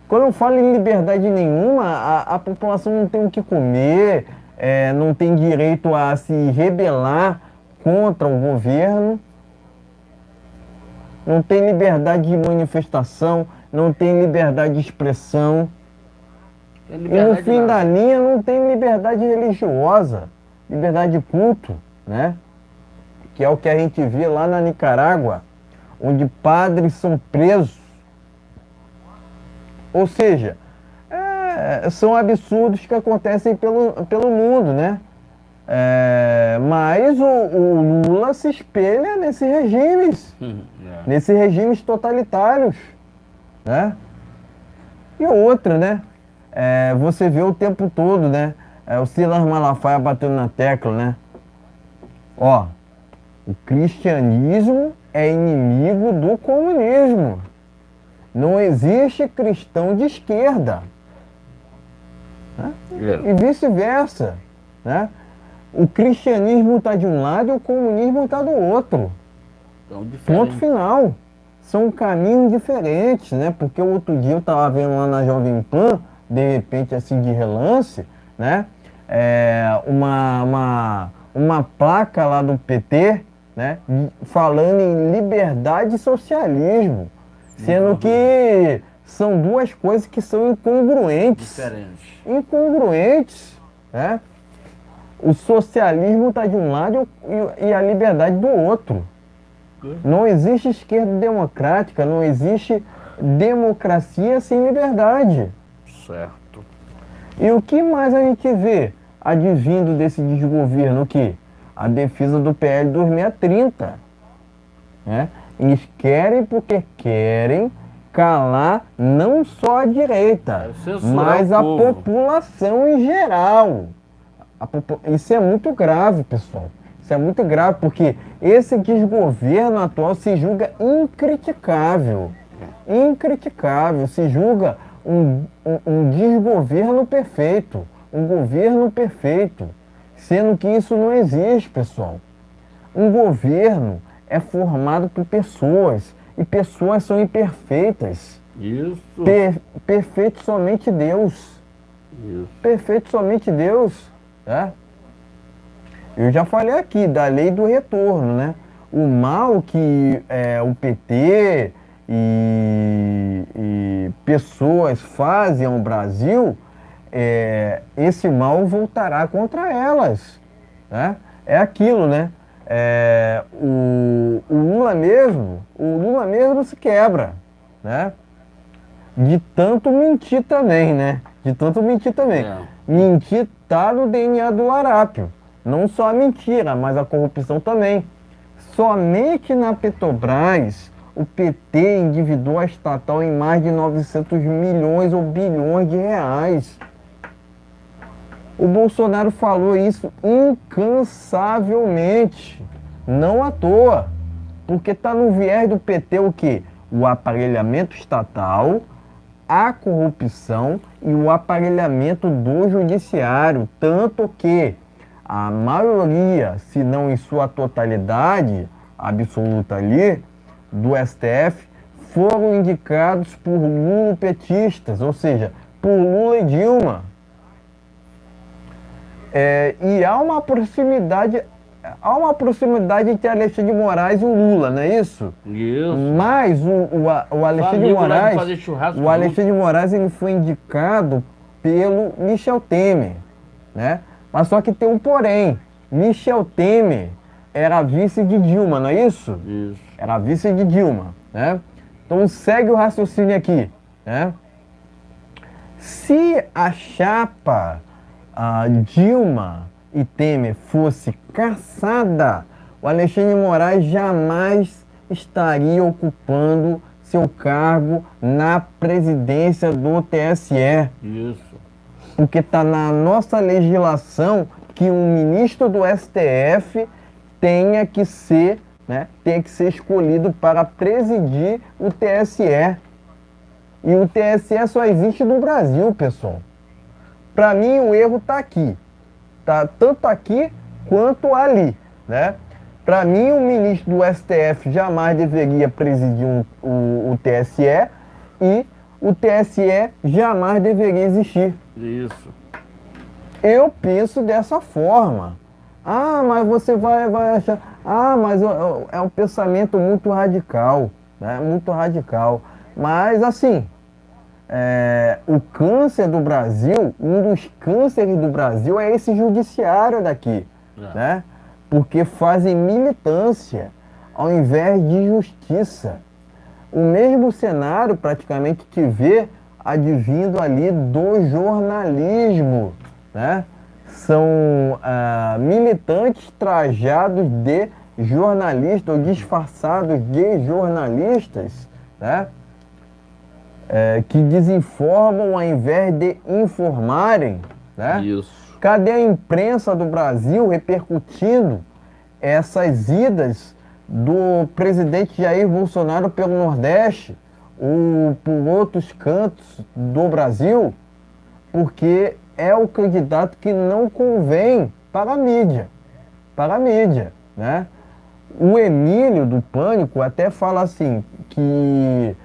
Quando eu falo em liberdade nenhuma, a população não tem o que comer, não tem direito a se rebelar contra o governo, não tem liberdade de manifestação, não tem liberdade de expressão. E no fim da linha não tem liberdade religiosa, liberdade de culto, né? Que é o que a gente vê lá na Nicarágua, onde padres são presos. Ou seja, são absurdos que acontecem pelo mundo, né? Mas o Lula se espelha nesses regimes totalitários, né? E outra, né? Você vê o tempo todo, né? O Silas Malafaia batendo na tecla, né? Ó, o cristianismo é inimigo do comunismo. Não existe cristão de esquerda, né? E vice-versa, né? O cristianismo está de um lado e o comunismo está do outro. Ponto final. São caminhos diferentes, né? Porque o outro dia eu estava vendo lá na Jovem Pan, de repente assim de relance, né? Uma placa lá do PT, né? Falando em liberdade e socialismo. Sendo que são duas coisas que são incongruentes. Incongruentes, né? O socialismo está de um lado e a liberdade do outro. Não existe esquerda democrática, não existe democracia sem liberdade. Certo. E o que mais a gente vê advindo desse desgoverno? O quê? A defesa do PL 2630, né? Eles querem porque querem calar não só a direita, mas a população em geral. Isso é muito grave, pessoal. Isso é muito grave porque esse desgoverno atual se julga incriticável. Incriticável. Se julga um desgoverno perfeito. Um governo perfeito. Sendo que isso não existe, pessoal. Um governo é formado por pessoas, e pessoas são imperfeitas. Isso. Perfeito somente Deus. Isso. Perfeito somente Deus. Tá? Eu já falei aqui da lei do retorno, né? O mal que o PT e pessoas fazem ao Brasil, esse mal voltará contra elas. Né? É aquilo, né? O Lula mesmo se quebra, né? De tanto mentir também, né? De tanto mentir também. Mentir tá no DNA do larápio. Não só a mentira, mas a corrupção também. Somente na Petrobras, o PT endividou a estatal em mais de 900 milhões ou bilhões de reais. O Bolsonaro falou isso incansavelmente, não à toa, porque está no viés do PT o quê? O aparelhamento estatal, a corrupção e o aparelhamento do judiciário, tanto que a maioria, se não em sua totalidade absoluta ali, do STF, foram indicados por lulopetistas, ou seja, por Lula e Dilma. E há uma proximidade entre Alexandre de Moraes e o Lula, não é isso? Isso. Mas o Alexandre de Moraes ele foi indicado pelo Michel Temer, né? Mas só que tem um porém. Michel Temer era vice de Dilma, não é isso? Isso. Era vice de Dilma, né? Então segue o raciocínio aqui, né? Se a chapa Dilma e Temer fosse caçada, o Alexandre de Moraes jamais estaria ocupando seu cargo na presidência do TSE. Isso. Porque está na nossa legislação que um ministro do STF tenha que ser escolhido para presidir o TSE. E o TSE só existe no Brasil, pessoal. Para mim, o erro está aqui. Tá tanto aqui quanto ali, né? Para mim, o ministro do STF jamais deveria presidir o TSE e o TSE jamais deveria existir. Isso. Eu penso dessa forma. Ah, mas você vai achar... Ah, mas é um pensamento muito radical, né? Muito radical. Mas, assim, o câncer do Brasil, um dos cânceres do Brasil é esse judiciário daqui, né? Porque fazem militância ao invés de justiça. O mesmo cenário praticamente que vê advindo ali do jornalismo, né? São militantes trajados de jornalistas ou disfarçados de jornalistas, né? Que desinformam ao invés de informarem, né? Isso. Cadê a imprensa do Brasil repercutindo essas idas do presidente Jair Bolsonaro pelo Nordeste ou por outros cantos do Brasil? Porque é o candidato que não convém para a mídia, né? O Emílio do Pânico até fala assim, que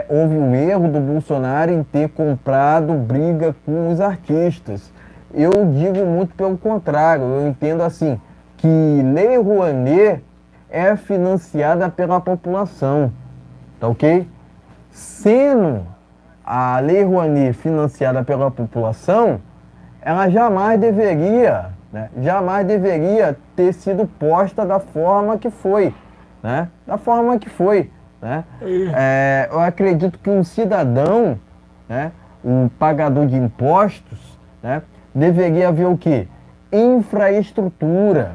houve um erro do Bolsonaro em ter comprado briga com os artistas. Eu digo muito pelo contrário, eu entendo assim, que Lei Rouanet é financiada pela população, tá ok? Sendo a Lei Rouanet financiada pela população, ela jamais deveria ter sido posta da forma que foi, né? Da forma que foi, né? Eu acredito que um cidadão, né, um pagador de impostos, né, deveria haver o quê? Infraestrutura,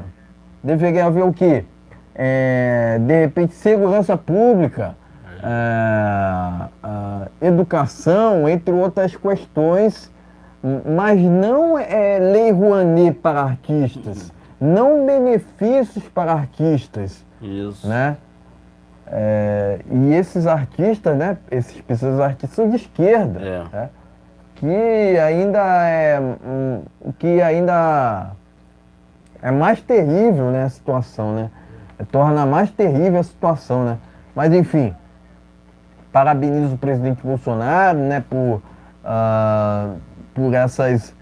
deveria haver o quê? De repente, segurança pública, educação, entre outras questões, mas não Lei Rouanet para artistas, não benefícios para artistas. Isso. Né? E esses artistas, né, esses pessoas artistas são de esquerda, né? Que ainda é mais terrível, né, a situação, né? Torna mais terrível a situação, né? Mas enfim, parabenizo o presidente Bolsonaro, né, por essas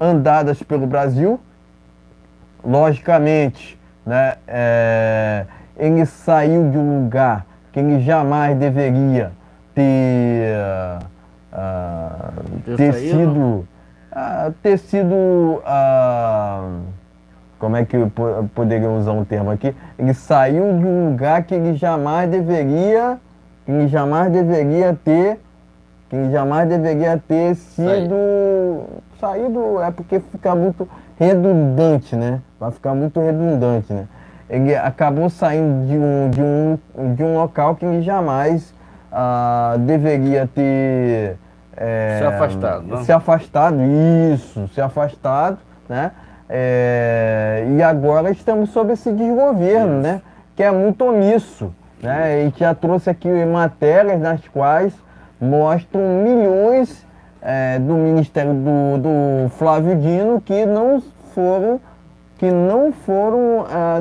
andadas pelo Brasil. Logicamente, né, ele saiu de um lugar que ele jamais deveria ter sido, como é que eu poderia usar um termo aqui? Ele saiu de um lugar que ele jamais deveria ter saído, porque fica muito redundante, né? Vai ficar muito redundante, né? Ele acabou saindo de um local que ele jamais deveria ter se afastado, né? Se afastado, né? E agora estamos sob esse desgoverno, né? Que é muito omisso, né? E que já trouxe aqui matérias nas quais mostram milhões do Ministério do Flávio Dino que não foram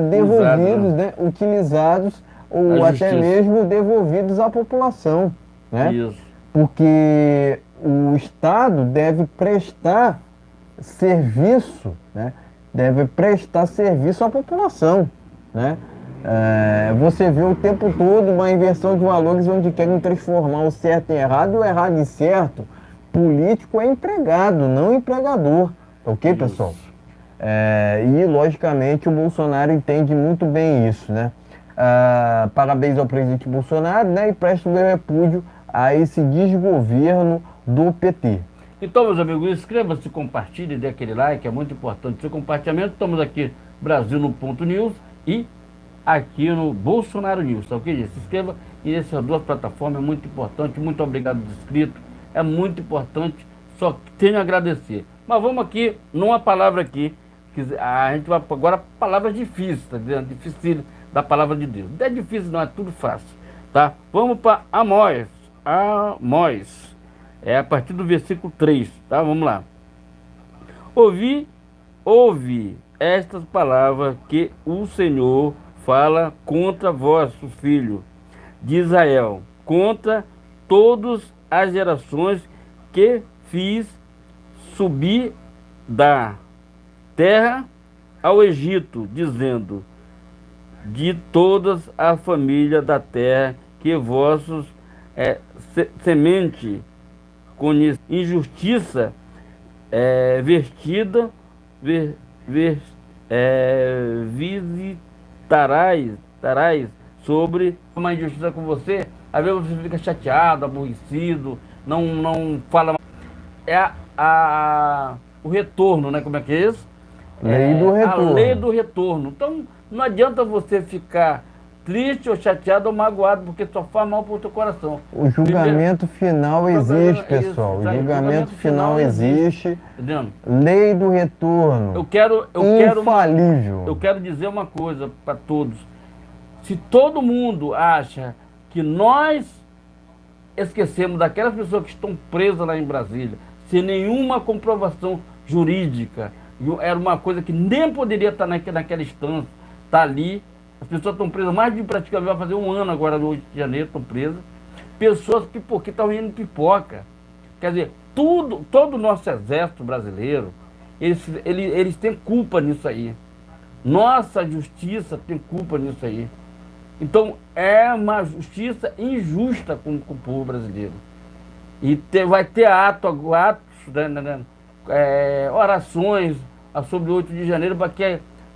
devolvidos, né? Utilizados ou até mesmo devolvidos à população, né? Isso. Porque o Estado deve prestar serviço, né? Deve prestar serviço à população, né? Você vê o tempo todo uma inversão de valores onde querem transformar o certo em errado e o errado em certo. Político é empregado, não empregador, ok, pessoal? E logicamente o Bolsonaro entende muito bem isso, né? Parabéns ao presidente Bolsonaro, né? E presto meu repúdio a esse desgoverno do PT. Então, meus amigos, inscreva-se, compartilhe, dê aquele like, é muito importante o seu compartilhamento. Estamos aqui, Brasil no Ponto News e aqui no Bolsonaro News, tá ok? Se inscreva e nessas duas plataformas, é muito importante. Muito obrigado por inscrito, é muito importante, só tenho a agradecer. Mas vamos aqui, numa palavra aqui, A gente vai agora palavras difíceis, tá dizendo? Difícil da palavra de Deus. Não é difícil, não, é tudo fácil, tá? Vamos para Amós. Amós. É a partir do versículo 3, tá? Vamos lá. Ouve estas palavras que o Senhor fala contra vosso filho de Israel, contra todas as gerações que fiz subir da terra ao Egito, dizendo: de todas a família da terra que vossos semente com injustiça vestida visitarás sobre uma injustiça com você. Às vezes você fica chateado, aborrecido, não fala mais. O retorno, né? Como é que é isso? Lei do retorno. A lei do retorno. Então, não adianta você ficar triste ou chateado ou magoado, porque só faz mal para o teu coração. O julgamento final existe, pessoal. O julgamento final existe. Entendendo? Lei do retorno. Infalível. Eu quero dizer uma coisa para todos. Se todo mundo acha que nós esquecemos daquelas pessoas que estão presas lá em Brasília, sem nenhuma comprovação jurídica, era uma coisa que nem poderia estar naquela instância, está ali. As pessoas estão presas, mais de praticamente vai fazer um ano agora no 8 de janeiro, estão presas. Pessoas que estão indo pipoca. Quer dizer, todo o nosso exército brasileiro, eles têm culpa nisso aí. Nossa justiça tem culpa nisso aí. Então, é uma justiça injusta com o povo brasileiro. E vai ter atos, orações sobre o 8 de janeiro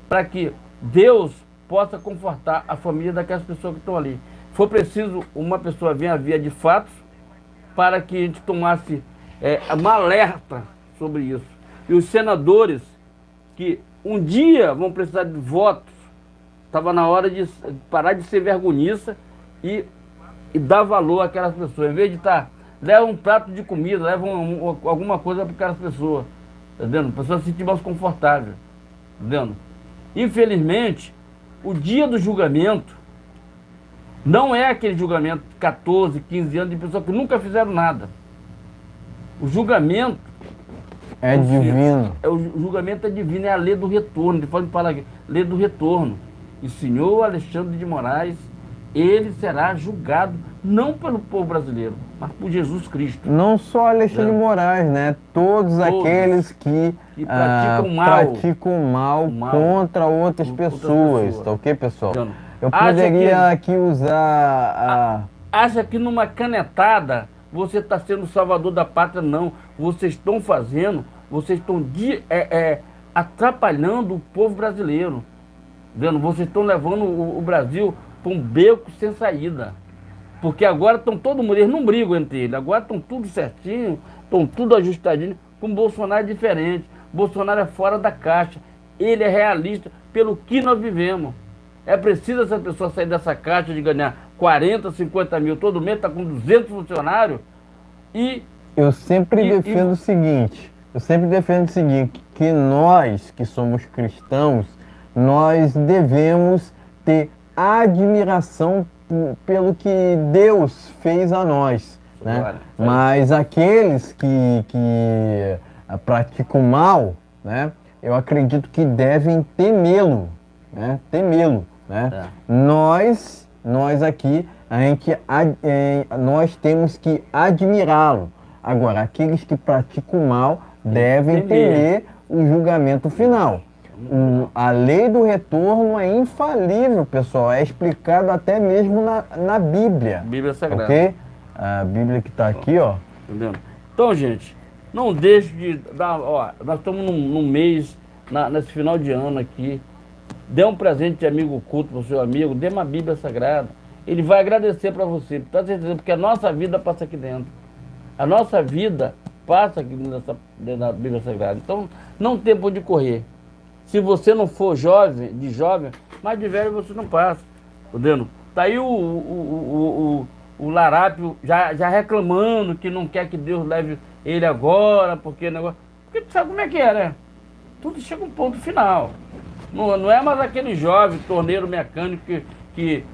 para que Deus possa confortar a família daquelas pessoas que estão ali. Foi preciso uma pessoa vir à via de fatos para que a gente tomasse uma alerta sobre isso. E os senadores que um dia vão precisar de votos, estava na hora de parar de ser vergonhiça e dar valor àquelas pessoas. Em vez de leva um prato de comida, leva alguma coisa para aquelas pessoas, tá vendo? A pessoa se sentir mais confortável, tá vendo? Infelizmente, o dia do julgamento não é aquele julgamento de 14, 15 anos de pessoas que nunca fizeram nada. O julgamento é divino. O julgamento é divino, é a lei do retorno. Ele pode falar aqui, lei do retorno. E o senhor Alexandre de Moraes, ele será julgado não pelo povo brasileiro, mas por Jesus Cristo. Não só Alexandre de Moraes, né? Todos aqueles que praticam mal contra outras pessoas. Tá ok, pessoal? Eu poderia aqui usar Acha que numa canetada você está sendo o salvador da pátria? Não. Vocês estão atrapalhando o povo brasileiro. Vendo? Vocês estão levando o Brasil para um beco sem saída. Porque agora estão todo mundo, eles não brigam entre eles, agora estão tudo certinho, estão tudo ajustadinho. Com o Bolsonaro é diferente. Bolsonaro é fora da caixa. Ele é realista pelo que nós vivemos. É preciso essa pessoa sair dessa caixa de ganhar 40, 50 mil todo mês, está com 200 funcionários e... Eu sempre defendo o seguinte, que nós que somos cristãos, nós devemos ter admiração pelo que Deus fez a nós, né? Mas aqueles que praticam mal, né? Eu acredito que devem temê-lo, né? Temê-lo, né? Nós aqui, nós temos que admirá-lo. Agora, aqueles que praticam mal devem temer o julgamento final. A lei do retorno é infalível, pessoal. É explicado até mesmo na Bíblia. Bíblia Sagrada. Ok? A Bíblia que está aqui, ó. Entendendo? Então, gente, não deixe de dar... nós estamos num mês, nesse final de ano aqui. Dê um presente de amigo oculto para o seu amigo. Dê uma Bíblia Sagrada. Ele vai agradecer para você. Tá certeza? Porque a nossa vida passa aqui dentro. A nossa vida passa aqui dentro da Bíblia Sagrada. Então, não tem por onde correr. Se você não for jovem, mais de velho você não passa. Entendendo? Tá aí o Larápio já reclamando que não quer que Deus leve ele agora, porque negócio. Porque tu sabe como é que é, né? tudo chega a um ponto final. Não é mais aquele jovem torneiro mecânico que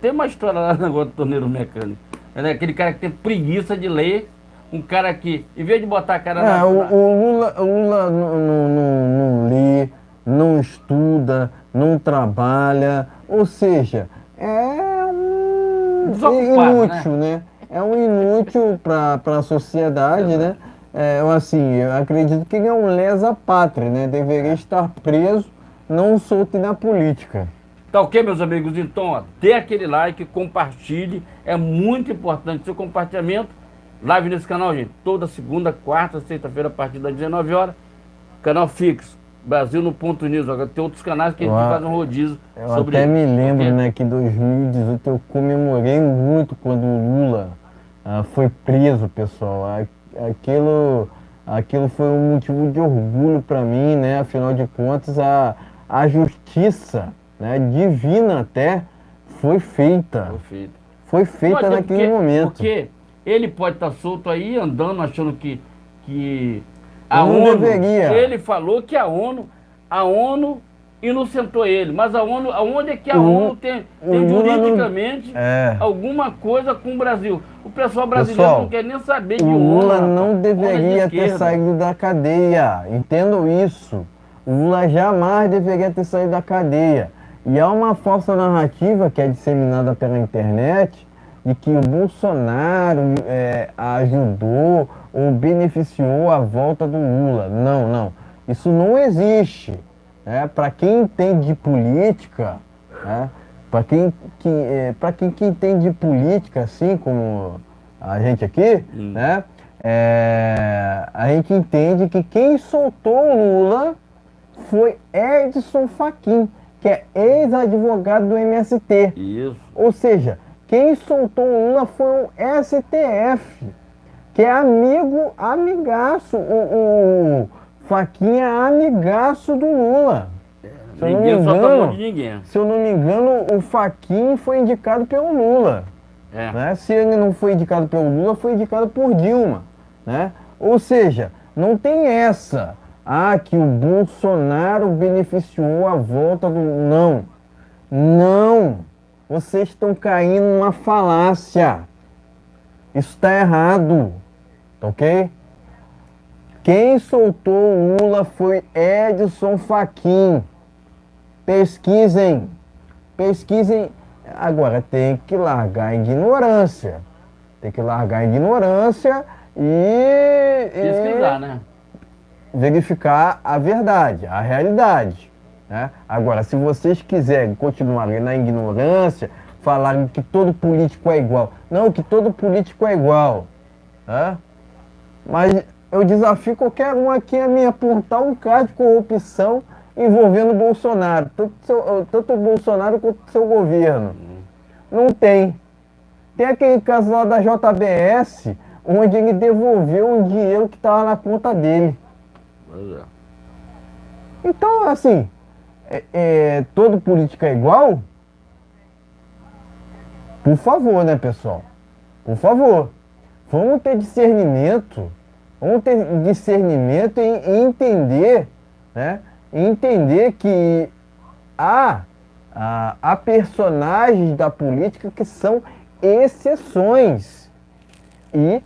tem uma história lá no negócio do torneiro mecânico. Né? Aquele cara que tem preguiça de ler, um cara que, em vez de botar a cara na... O Lula não lê, não estuda, não trabalha, ou seja, é um inútil, né? É um inútil para a sociedade, né? Eu acredito que ele é um lesa-pátria, né? Deveria estar preso, não solto na política. Tá ok, meus amigos? Então, ó, dê aquele like, compartilhe, é muito importante o seu compartilhamento. Live nesse canal, gente, toda segunda, quarta, sexta-feira, a partir das 19 horas. Canal fixo, Brasil no Ponto News. Agora tem outros canais que a gente faz um rodízio sobre isso. Eu até me lembro, né, que em 2018 eu comemorei muito quando o Lula foi preso, pessoal. Aquilo foi um motivo de orgulho para mim, né? Afinal de contas, a justiça, né, divina até, foi feita. Foi feita naquele momento. Porque ele pode estar solto aí, andando, achando que a não ONU... deveria. Ele falou que a ONU inocentou ele. Mas aonde é que a ONU tem juridicamente alguma coisa com o Brasil? O pessoal brasileiro não quer nem saber de ONU. O Lula não deveria ter saído da cadeia. Entendam isso. O Lula jamais deveria ter saído da cadeia. E há uma falsa narrativa que é disseminada pela internet de que o Bolsonaro ajudou ou beneficiou a volta do Lula. Não. Isso não existe. Para quem entende de política, para quem entende de política, assim como a gente aqui, a gente entende que quem soltou o Lula foi Edson Fachin, que é ex-advogado do MST. Isso. Ou seja, quem soltou o Lula foi o STF, que é amigaço. O Fachin é amigaço do Lula. Se eu não me engano, o Fachin foi indicado pelo Lula. Né? Se ele não foi indicado pelo Lula, foi indicado por Dilma. Né? Ou seja, não tem essa. Que o Bolsonaro beneficiou a volta do... Não. Vocês estão caindo numa falácia. Isso está errado. Ok? Quem soltou o Lula foi Edson Fachin. Pesquisem. Agora tem que largar a ignorância. e pesquisar, né? Verificar a verdade, a realidade. Né? Agora, se vocês quiserem continuar na ignorância, falarem que todo político é igual. Não, que todo político é igual. Né? Mas eu desafio qualquer um aqui a me apontar um caso de corrupção envolvendo o Bolsonaro. Tanto o Bolsonaro quanto o seu governo. Não tem. Tem aquele caso lá da JBS, onde ele devolveu um dinheiro que estava na conta dele. Então, assim, todo político é igual? Por favor, né, pessoal? Por favor. Vamos ter discernimento. E entender, né? Entender que há personagens da política que são exceções. E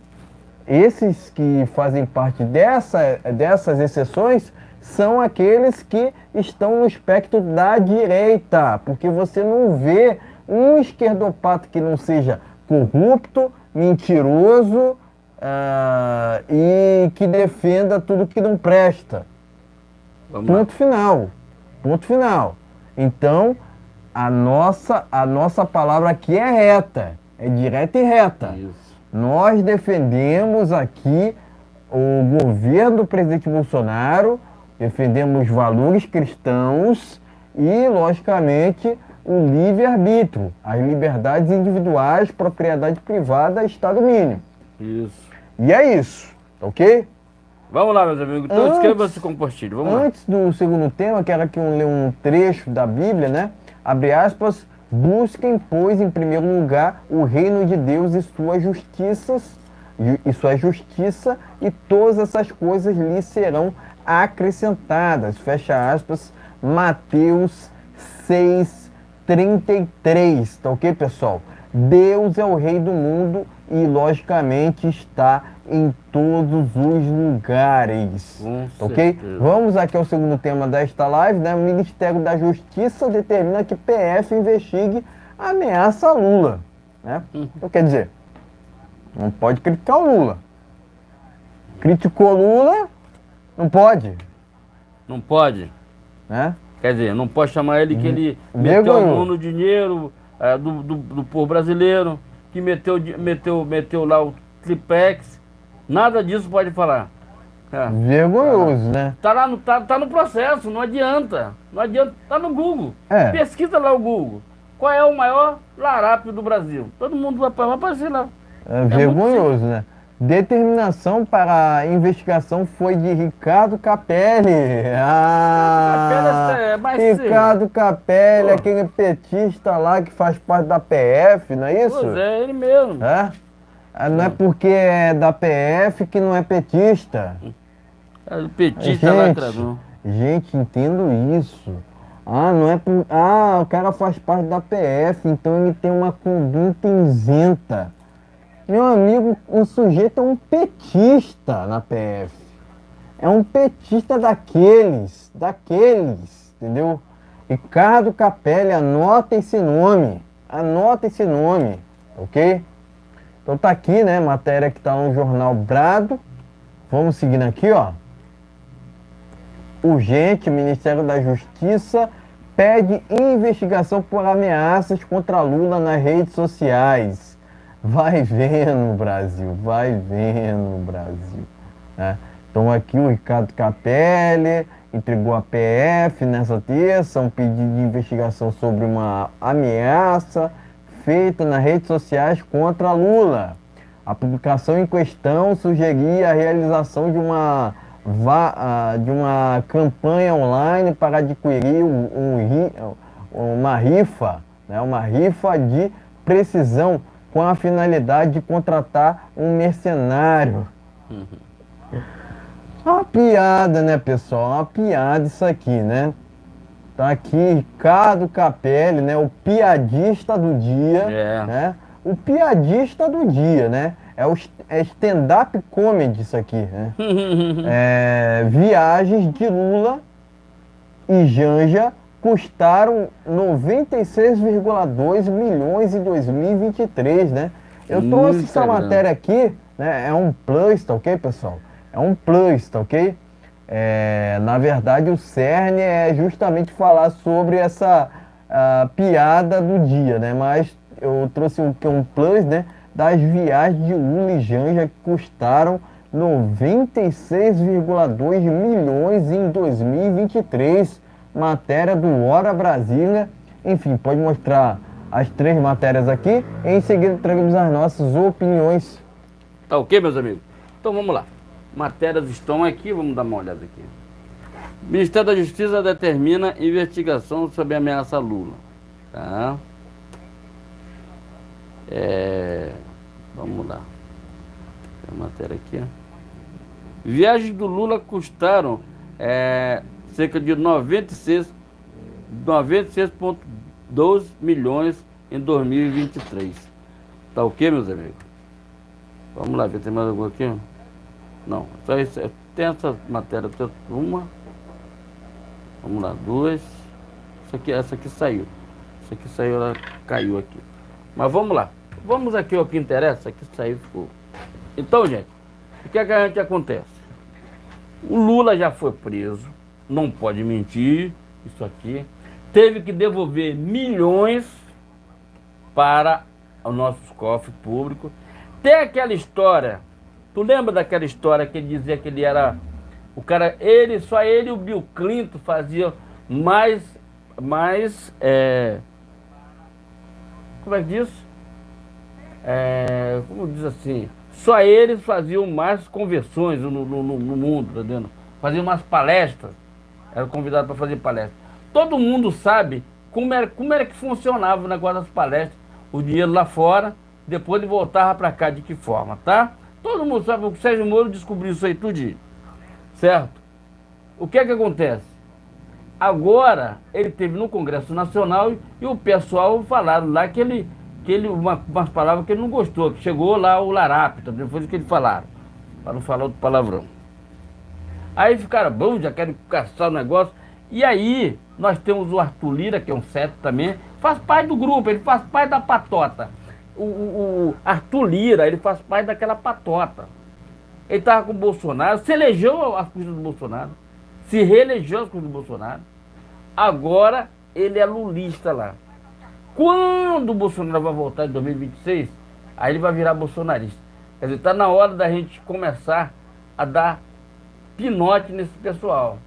esses que fazem parte dessas exceções são aqueles que estão no espectro da direita, porque você não vê um esquerdopata que não seja corrupto, mentiroso e que defenda tudo que não presta. Ponto final. Então, a nossa palavra aqui é reta, é direta e reta. Isso. Nós defendemos aqui o governo do presidente Bolsonaro, defendemos valores cristãos e, logicamente, o livre-arbítrio, as liberdades individuais, propriedade privada, Estado mínimo. Isso. E é isso, ok? Vamos lá, meus amigos. Então inscreva-se e compartilhe. Vamos lá. Antes do segundo tema, quero aqui ler um trecho da Bíblia, né? Abre aspas. Busquem, pois, em primeiro lugar, o reino de Deus e sua justiça, e todas essas coisas lhes serão acrescentadas, fecha aspas, Mateus 6:33, tá ok, pessoal? Deus é o rei do mundo e, logicamente, está em todos os lugares, tá ok? Vamos aqui ao segundo tema desta live, né? O Ministério da Justiça determina que PF investigue a ameaça a Lula, né? Então, quer dizer, não pode criticar o Lula. Criticou Lula, não pode. Não pode. Né? Quer dizer, não pode chamar ele que ele meteu a mão no dinheiro do povo brasileiro, que meteu lá o Tripex. Nada disso pode falar. Vergonhoso, né? Tá no processo, não adianta. Não adianta, tá no Google. É. Pesquisa lá o Google. Qual é o maior larápio do Brasil? Todo mundo vai aparecer lá. É vergonhoso, né? Determinação para a investigação foi de Ricardo Capelli. Ricardo Capelli, aquele petista lá que faz parte da PF, não é isso? Pois é, ele mesmo. É? Não é porque é da PF que não é petista. É o petista lacrador. Gente, entendo isso. Não é por... o cara faz parte da PF, então ele tem uma conduta isenta. Meu amigo, o sujeito é um petista na PF. É um petista daqueles, entendeu? Ricardo Capelli, anota esse nome, ok? Então tá aqui, né, matéria que tá no jornal Brado. Vamos seguindo aqui, ó. Urgente, Ministério da Justiça pede investigação por ameaças contra Lula nas redes sociais. Vai vendo, Brasil, né? Então aqui o Ricardo Capelli entregou a PF nessa terça um pedido de investigação sobre uma ameaça feita nas redes sociais contra Lula. A publicação em questão sugeria a realização de uma campanha online para adquirir uma rifa, né? Uma rifa de precisão com a finalidade de contratar um mercenário. Uma piada, né, pessoal? Uma piada isso aqui, né? Tá aqui Ricardo Capelli, né? O piadista do dia, né? O piadista do dia, né? É stand-up comedy isso aqui, né? Viagens de Lula e Janja custaram 96,2 milhões em 2023, né? Eu trouxe essa matéria aqui, né? É um plus, tá ok, pessoal? É um plus, tá ok? Na verdade, o cerne é justamente falar sobre essa piada do dia, né? Mas eu trouxe um plus, né? Das viagens de Lula e Janja que custaram 96,2 milhões em 2023. Matéria do Hora Brasília. Enfim, pode mostrar as 3 matérias aqui. Em seguida, tragamos as nossas opiniões. Tá ok, meus amigos? Então vamos lá. Matérias estão aqui, vamos dar uma olhada aqui. Ministério da Justiça determina investigação sobre ameaça a Lula. Tá? Vamos lá. Tem a matéria aqui. Viagens do Lula custaram cerca de 96,12 milhões em 2023. Tá ok, meus amigos? Vamos lá ver, tem mais alguma aqui? Não, só isso. Tem essa matéria, uma. Vamos lá, 2. Essa aqui saiu. Essa aqui saiu, ela caiu aqui. Mas vamos lá. Vamos aqui ao que interessa. Aqui saiu, ficou. Então, gente, o que a gente acontece? O Lula já foi preso. Não pode mentir, isso aqui. Teve que devolver milhões para os nossos cofres públicos. Tem aquela história, tu lembra daquela história que ele dizia que ele era, o cara, só ele e o Bill Clinton faziam mais, como é que diz? Como diz assim, só eles faziam mais conversões no mundo, tá vendo? Faziam mais palestras. Era convidado para fazer palestra. Todo mundo sabe como era que funcionava o negócio das palestras. O dinheiro lá fora, depois ele voltava para cá, de que forma, tá? Todo mundo sabe, o Sérgio Moro descobriu isso aí tudinho, certo? O que é que acontece? Agora, ele teve no Congresso Nacional e o pessoal falaram lá umas palavras que ele não gostou, que chegou lá o larápio, depois que ele falaram, para não falar outro palavrão. Aí ficaram, bom, já querem caçar o negócio. E aí, nós temos o Arthur Lira, que é um certo também, faz parte do grupo, ele faz parte da patota. O Arthur Lira, ele faz parte daquela patota. Ele estava com o Bolsonaro, se elegeu às custas do Bolsonaro, se reelegeu às custas do Bolsonaro. Agora, ele é lulista lá. Quando o Bolsonaro vai voltar em 2026, aí ele vai virar bolsonarista. Quer dizer, está na hora da gente começar a dar pinote nesse pessoal.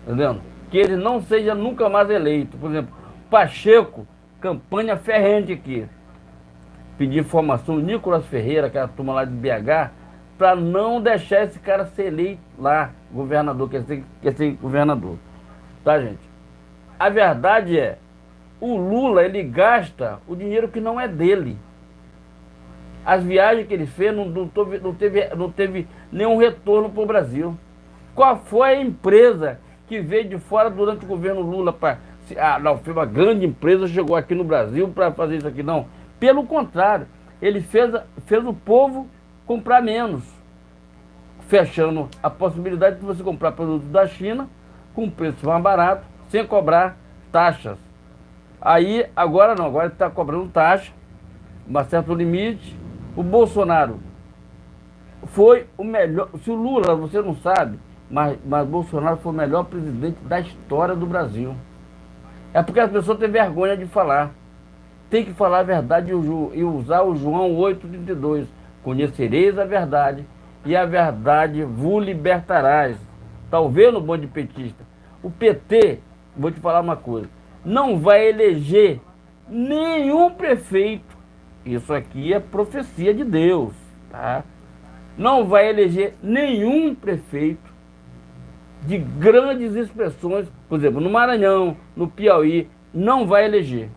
Entendendo? Que ele não seja nunca mais eleito. Por exemplo, Pacheco, campanha ferrente aqui. Pedir informação, Nicolas Ferreira, aquela turma lá de BH, para não deixar esse cara ser eleito lá, governador, quer ser governador. Tá, gente? A verdade é, o Lula, ele gasta o dinheiro que não é dele. As viagens que ele fez não teve nenhum retorno para o Brasil. Qual foi a empresa que veio de fora durante o governo Lula para... não, foi uma grande empresa, chegou aqui no Brasil para fazer isso aqui. Não. Pelo contrário, ele fez o povo comprar menos, fechando a possibilidade de você comprar produtos da China com preço mais barato, sem cobrar taxas. Aí, agora não, agora ele está cobrando taxa, um certo limite. O Bolsonaro foi o melhor, se o Lula, você não sabe, mas Bolsonaro foi o melhor presidente da história do Brasil. É porque as pessoas têm vergonha de falar. Tem que falar a verdade e usar o João 8,32. Conhecereis a verdade, e a verdade vos libertarás. Está ouvindo, bonde petista? O PT, vou te falar uma coisa, não vai eleger nenhum prefeito. Isso aqui é profecia de Deus, tá? Não vai eleger nenhum prefeito de grandes expressões, por exemplo, no Maranhão, no Piauí, não vai eleger.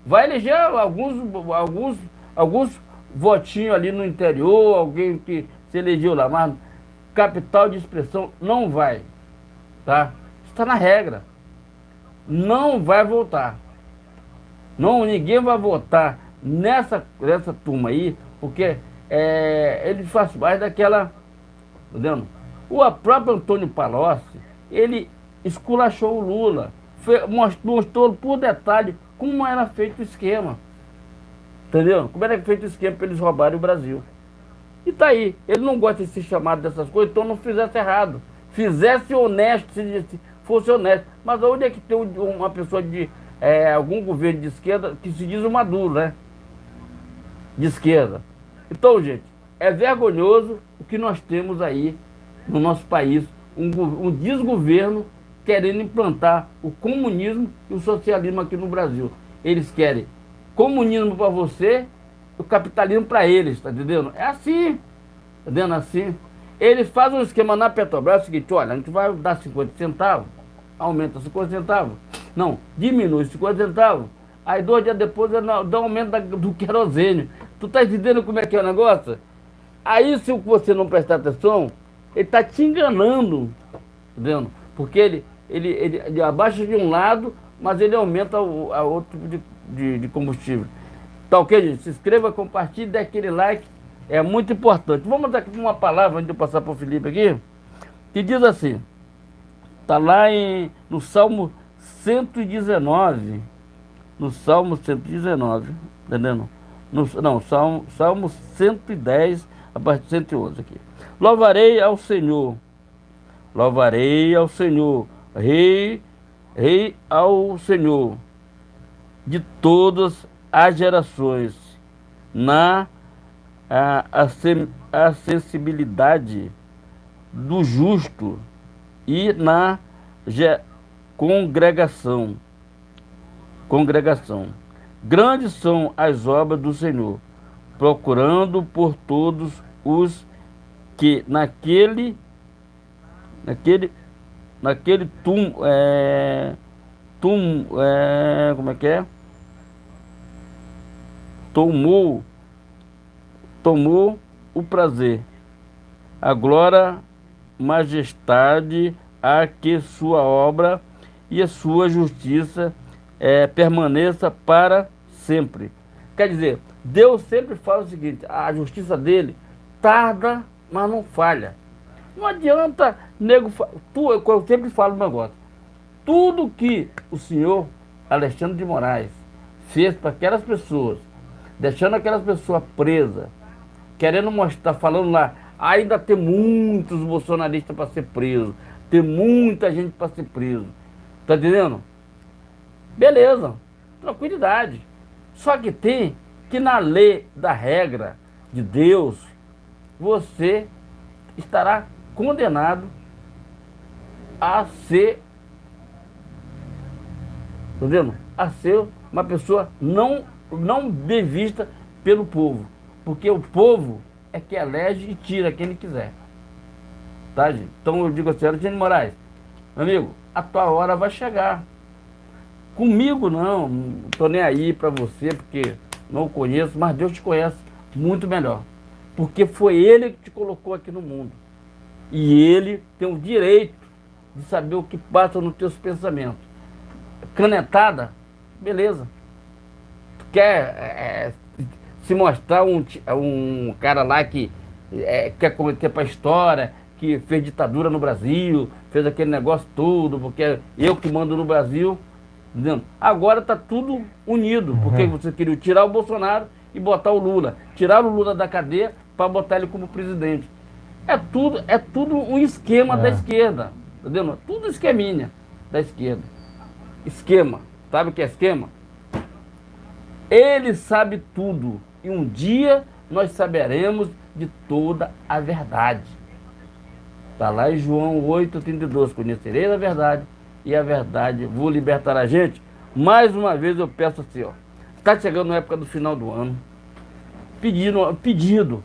Vai eleger alguns votinhos ali no interior, alguém que se elegeu lá, mas capital de expressão não vai, tá? Está na regra. Não vai votar. Não, ninguém vai votar nessa turma aí, porque ele faz parte daquela... Entendeu? O próprio Antônio Palocci, ele esculachou o Lula, mostrou por detalhe como era feito o esquema. Entendeu? Como era feito o esquema para eles roubarem o Brasil. E tá aí, ele não gosta de ser chamado dessas coisas, então não fizesse errado. Fizesse honesto, se fosse honesto. Mas onde é que tem uma pessoa de algum governo de esquerda que se diz o Maduro, né? De esquerda. Então, gente, é vergonhoso o que nós temos aí no nosso país, um desgoverno querendo implantar o comunismo e o socialismo aqui no Brasil. Eles querem comunismo para você, o capitalismo para eles, tá entendendo? É assim, tá entendendo? Assim. Eles fazem um esquema na Petrobras, é o seguinte, olha, a gente vai dar 50 centavos, aumenta 50 centavos, não, diminui 50 centavos, aí 2 dias depois dá um aumento do querosene. Tu tá entendendo como é que é o negócio? Aí, se você não prestar atenção, ele está te enganando, entendeu? Porque ele abaixa de um lado, mas ele aumenta a outro tipo de combustível. Tá ok, gente? Se inscreva, compartilhe, dê aquele like, é muito importante. Vamos dar aqui uma palavra antes de eu passar para o Felipe aqui, que diz assim, está lá no Salmo 119, no Salmo 119, entendendo? Salmo 110, a partir de 111 aqui. Louvarei ao Senhor, rei ao Senhor, de todas as gerações, a sensibilidade do justo e na congregação. Grandes são as obras do Senhor, procurando por todos os que naquele como é que é? Tomou o prazer, a glória, majestade, a que sua obra e a sua justiça permaneça para sempre. Quer dizer, Deus sempre fala o seguinte: a justiça dele tarda, mas não falha. Não adianta nego. Eu sempre falo um negócio. Tudo que o senhor Alexandre de Moraes fez para aquelas pessoas, deixando aquelas pessoas presas, querendo mostrar, falando lá, ainda tem muitos bolsonaristas para ser presos, tem muita gente para ser preso. Tá entendendo? Beleza, tranquilidade. Só que tem que na lei da regra de Deus, você estará condenado a ser, tá vendo? A ser uma pessoa não bem vista pelo povo. Porque o povo é que elege e tira quem ele quiser. Tá, gente? Então eu digo assim, Alexandre de Moraes, meu amigo, a tua hora vai chegar. Comigo não tô nem aí pra você, porque não o conheço, mas Deus te conhece muito melhor. Porque foi Ele que te colocou aqui no mundo. E Ele tem o direito de saber o que passa nos teus pensamentos. Canetada, beleza. Tu quer se mostrar um cara lá que quer cometer pra história, que fez ditadura no Brasil, fez aquele negócio todo, porque é eu que mando no Brasil. Entendeu? Agora está tudo unido, porque você queria tirar o Bolsonaro e botar o Lula. Tirar o Lula da cadeia para botar ele como presidente. É tudo um esquema da esquerda. Entendeu? Tudo esqueminha da esquerda. Esquema. Sabe o que é esquema? Ele sabe tudo. E um dia nós saberemos de toda a verdade. Está lá em João 8,32. Conhecereis a verdade e a verdade vos libertará. Gente, mais uma vez eu peço assim, ó. Está chegando na época do final do ano. Pedido.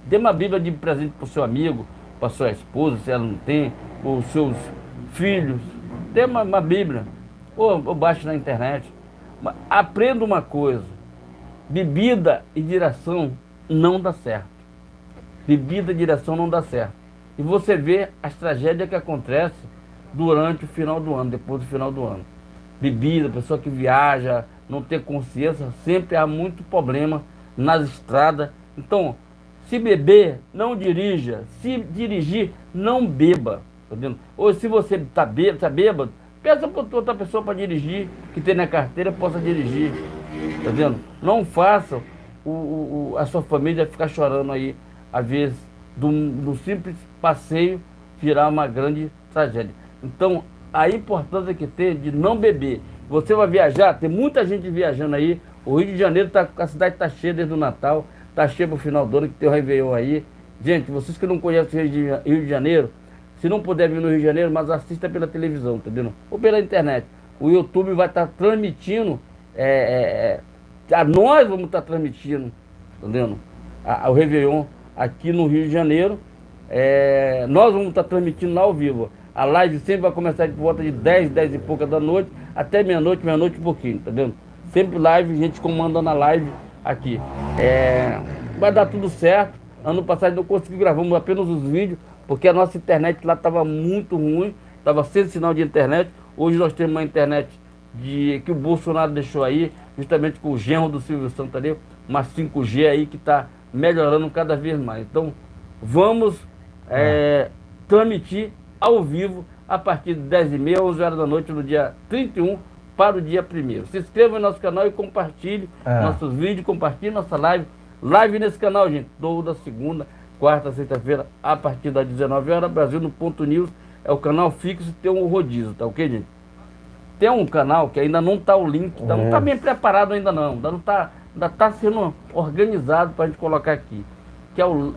Dê uma Bíblia de presente para o seu amigo, para sua esposa, se ela não tem, ou os seus filhos. Dê uma Bíblia. Ou baixe na internet. Aprenda uma coisa. Bebida e direção não dá certo. Bebida e direção não dá certo. E você vê as tragédias que acontecem durante o final do ano, depois do final do ano. Bebida, pessoa que viaja, não tem consciência, sempre há muito problema nas estradas. Então, se beber, não dirija. Se dirigir, não beba. Tá vendo? Ou se você está bêbado, peça para outra pessoa para dirigir, que tem na carteira, possa dirigir. Tá vendo? Não faça a sua família ficar chorando aí, às vezes, do simples passeio virar uma grande tragédia. Então, a importância que tem de não beber. Você vai viajar, tem muita gente viajando aí. O Rio de Janeiro, a cidade está cheia desde o Natal, está cheia para o final do ano, que tem o Réveillon aí. Gente, vocês que não conhecem o Rio de Janeiro, se não puder vir no Rio de Janeiro, mas assista pela televisão, entendeu? Ou pela internet. O YouTube vai estar transmitindo, nós vamos estar transmitindo, entendeu? O Réveillon aqui no Rio de Janeiro. Nós vamos estar transmitindo lá ao vivo. A live sempre vai começar por volta de 10 e pouca da noite, até meia-noite e pouquinho, tá vendo? Sempre live, gente comandando a live aqui. Vai dar tudo certo. Ano passado não consegui gravar apenas os vídeos, porque a nossa internet lá estava muito ruim, estava sem sinal de internet. Hoje nós temos uma internet que o Bolsonaro deixou aí, justamente com o genro do Silvio Santos ali, uma 5G aí que está melhorando cada vez mais. Então, vamos transmitir ao vivo a partir de 10h30, 11 horas da noite, no dia 31 para o dia 1º. Se inscreva no nosso canal e compartilhe nossos vídeos, compartilhe nossa live. Live nesse canal, gente, toda segunda, quarta, sexta-feira, a partir das 19 horas, Brasil no Ponto News, é o canal fixo e tem um rodízio, tá ok, gente? Tem um canal que ainda não está o link, não está bem preparado ainda não, ainda está sendo organizado para a gente colocar aqui, que é o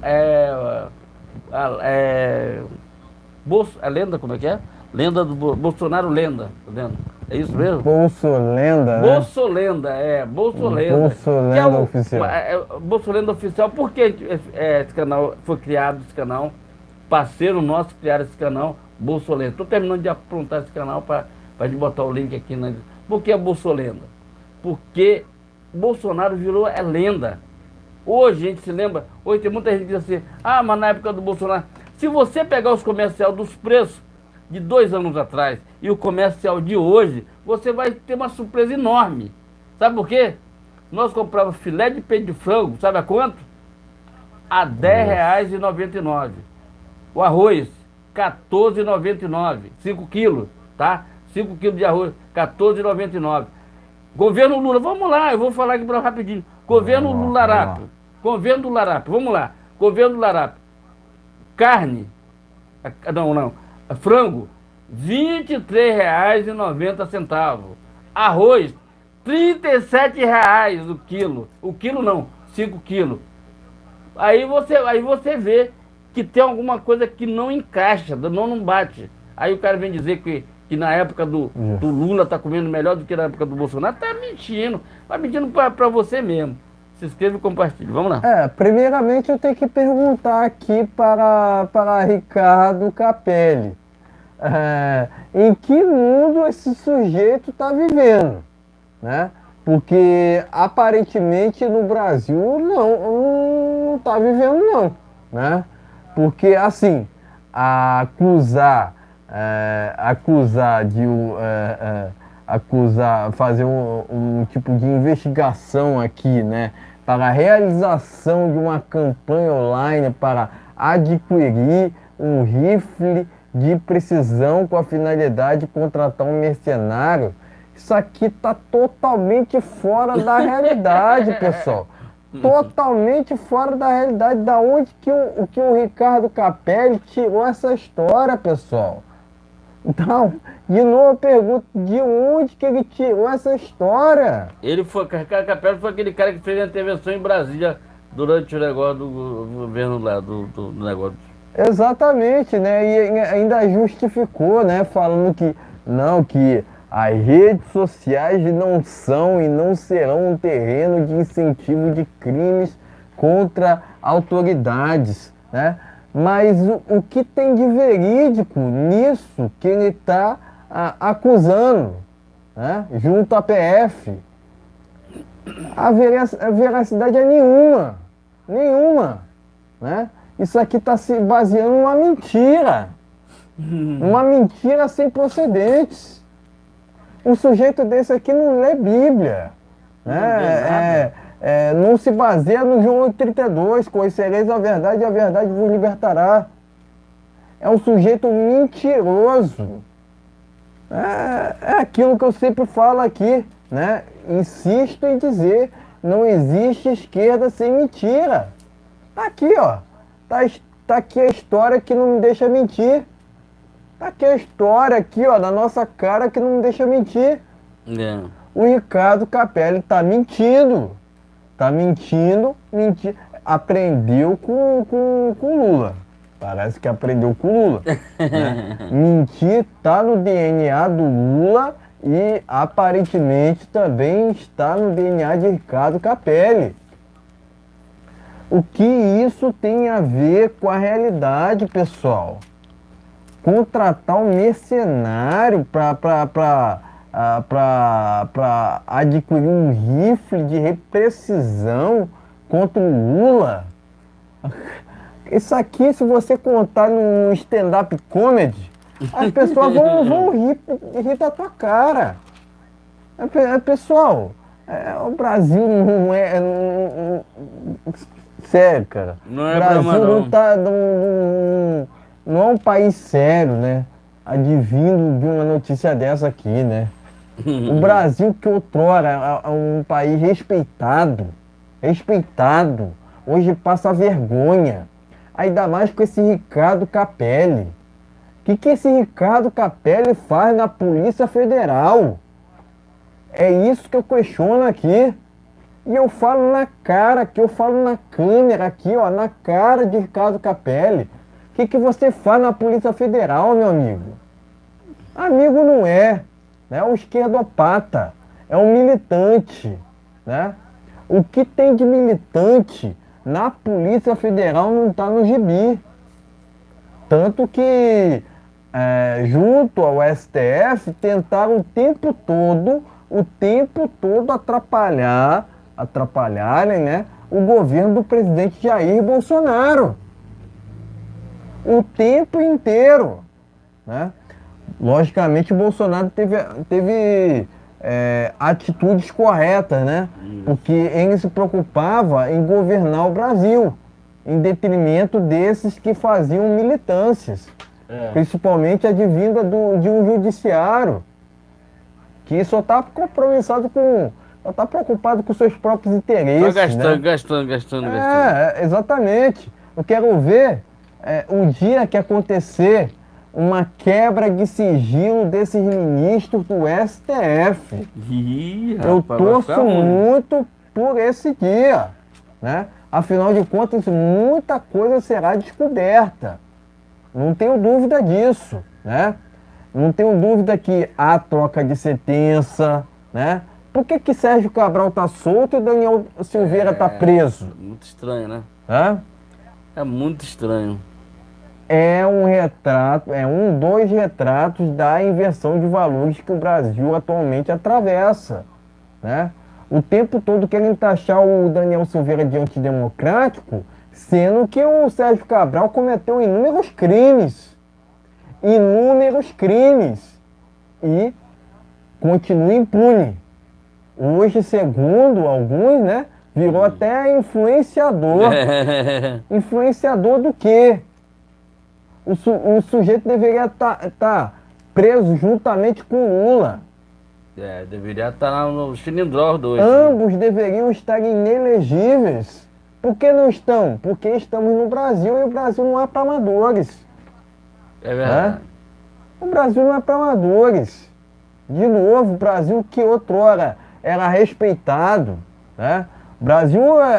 Lenda, como é que é? Lenda do Bolsonaro Lenda, tá vendo? É isso mesmo? Bolsolenda, né? Bolsolenda, Bolsolenda. Bolsolenda Oficial. Bolsolenda Oficial. Por que esse canal foi criado, esse canal? Parceiro nosso criaram esse canal, Bolsolenda. Estou terminando de aprontar esse canal para a gente botar o link aqui. Por que a Bolsolenda? Porque Bolsonaro virou lenda. Hoje a gente se lembra, hoje tem muita gente que diz assim, mas na época do Bolsonaro, se você pegar os comerciais dos preços de 2 anos atrás e o comercial de hoje, você vai ter uma surpresa enorme. Sabe por quê? Nós comprávamos filé de peito de frango, sabe a quanto? A R$ 10,99. O arroz, R$ 14,99. 5 quilos, tá? 5 quilos de arroz, R$ 14,99. Governo Lula, vamos lá, eu vou falar aqui pra rapidinho. Governo Lula-Rapo. Governo Lula-Rapo, vamos lá. Governo Lula-Rapo. Carne, não, frango, R$ 23,90. Arroz, R$ 37 o quilo. O quilo não, 5 quilos. Aí você vê que tem alguma coisa que não encaixa, não bate. Aí o cara vem dizer que na época do Lula tá comendo melhor do que na época do Bolsonaro. Tá mentindo. Vai mentindo pra você mesmo. Se inscreva e compartilhe. Vamos lá. Primeiramente eu tenho que perguntar aqui para Ricardo Capelli. Em que mundo esse sujeito está vivendo, né? Porque aparentemente no Brasil não está vivendo não, né? Porque assim, fazer um tipo de investigação aqui, né, para a realização de uma campanha online para adquirir um rifle de precisão com a finalidade de contratar um mercenário, isso aqui está totalmente fora da realidade, pessoal. Totalmente fora da realidade. Da onde que o Ricardo Capelli tirou essa história, pessoal? Então, de novo eu pergunto, de onde que ele tirou essa história? Ricardo Capelli foi aquele cara que fez a intervenção em Brasília durante o negócio do governo lá, do negócio. Exatamente, né? E ainda justificou, né? Falando que não, que as redes sociais não são e não serão um terreno de incentivo de crimes contra autoridades, né? Mas o que tem de verídico nisso que ele está acusando, né? Junto à PF? A veracidade é nenhuma, né? Isso aqui está se baseando numa mentira, uma mentira sem procedentes. Um sujeito desse aqui não lê Bíblia, né? Não se baseia no João 32, conhecereis a verdade e a verdade vos libertará. É um sujeito mentiroso. É aquilo que eu sempre falo aqui, né? Insisto em dizer, não existe esquerda sem mentira. Tá aqui, ó. Tá aqui a história que não me deixa mentir. Tá aqui a história aqui, ó, na nossa cara que não me deixa mentir. O Ricardo Capelli tá mentindo. Tá mentindo. Aprendeu com Lula. Parece que aprendeu com Lula. Né? Mentir tá no DNA do Lula e aparentemente também está no DNA de Ricardo Capelli. O que isso tem a ver com a realidade, pessoal? Contratar um mercenário para adquirir um rifle de reprecisão contra o Lula? Isso aqui, se você contar num stand-up comedy, as pessoas vão rir da tua cara. Pessoal, o Brasil não é... sério, cara. Não é o Brasil não. Não é um país sério, né? Advindo de uma notícia dessa aqui, né? O Brasil, que outrora é um país respeitado, hoje passa vergonha. Ainda mais com esse Ricardo Capelli. O que esse Ricardo Capelli faz na Polícia Federal? É isso que eu questiono aqui. E eu falo na cara, aqui eu falo na câmera, aqui, ó, na cara de Ricardo Capelli. O que você faz na Polícia Federal, meu amigo? Amigo não é, né? É um esquerdopata, é um militante, né? O que tem de militante na Polícia Federal não está no gibi. Tanto que, junto ao STF, tentaram o tempo todo atrapalharem, né, o governo do presidente Jair Bolsonaro. O tempo inteiro, né? logicamente o Bolsonaro teve atitudes corretas, né? Porque ele se preocupava em governar o Brasil, em detrimento desses que faziam militâncias, principalmente advinda de um judiciário que só está compromissado só está preocupado com seus próprios interesses. Só gastando, né? gastando. Exatamente. Eu quero ver o dia que acontecer uma quebra de sigilo desses ministros do STF. Ih, Eu rapaz, vai ficar torço ruim. muito por esse dia, né? Afinal de contas, muita coisa será descoberta. Não tenho dúvida disso, né? Não tenho dúvida que há troca de sentença, né? Por que Sérgio Cabral está solto e Daniel Silveira está preso? Muito estranho, né? Né? É muito estranho. É um retrato, dois retratos da inversão de valores que o Brasil atualmente atravessa, né? O tempo todo querem taxar o Daniel Silveira de antidemocrático, sendo que o Sérgio Cabral cometeu inúmeros crimes. Inúmeros crimes. E continua impune. Hoje, segundo alguns, né, virou até influenciador. Influenciador do quê? O sujeito deveria estar preso juntamente com Lula. Deveria estar no Chilindró 2. Ambos deveriam estar inelegíveis. Por que não estão? Porque estamos no Brasil e o Brasil não é para amadores. É verdade. O Brasil não é para amadores. De novo, o Brasil que outrora era respeitado, né?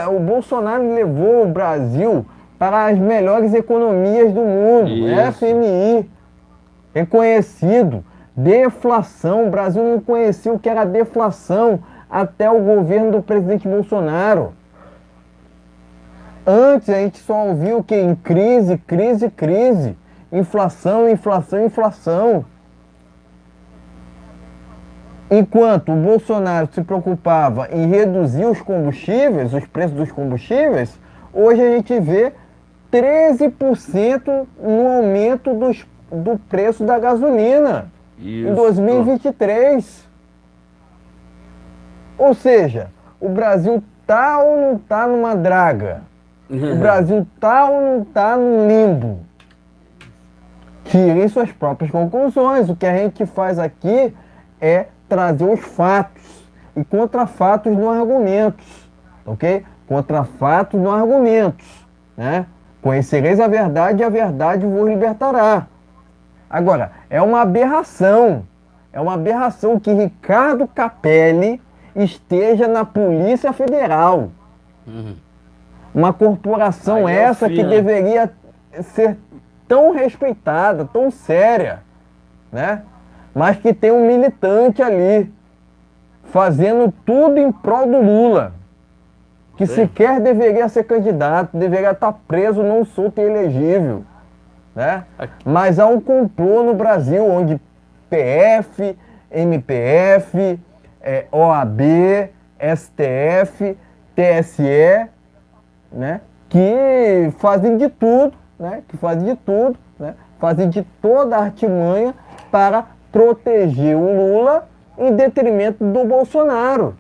O Bolsonaro levou o Brasil para as melhores economias do mundo. Isso. FMI, reconhecido. Deflação, o Brasil não conhecia o que era deflação até o governo do presidente Bolsonaro. Antes a gente só ouvia o que? Em crise, crise, crise. Inflação, inflação, inflação. Enquanto o Bolsonaro se preocupava em reduzir os combustíveis, os preços dos combustíveis, hoje a gente vê 13% no aumento do preço da gasolina em 2023. Ou seja, o Brasil tá ou não tá numa draga? O Brasil tá ou não tá num limbo? Tirem suas próprias conclusões. O que a gente faz aqui é trazer os fatos. E contra fatos não argumentos. Ok? Contra fatos não argumentos. Né? Conhecereis a verdade e a verdade vos libertará. Agora, é uma aberração. É uma aberração que Ricardo Capelli esteja na Polícia Federal. Uma corporação essa que deveria ser tão respeitada, tão séria, né? Mas que tem um militante ali, fazendo tudo em prol do Lula, que sequer deveria ser candidato, deveria estar preso, não solto e elegível, né? Mas há um complô no Brasil, onde PF, MPF, OAB, STF, TSE, né? Que fazem de tudo, né? Fazem de toda a artimanha para proteger o Lula em detrimento do Bolsonaro,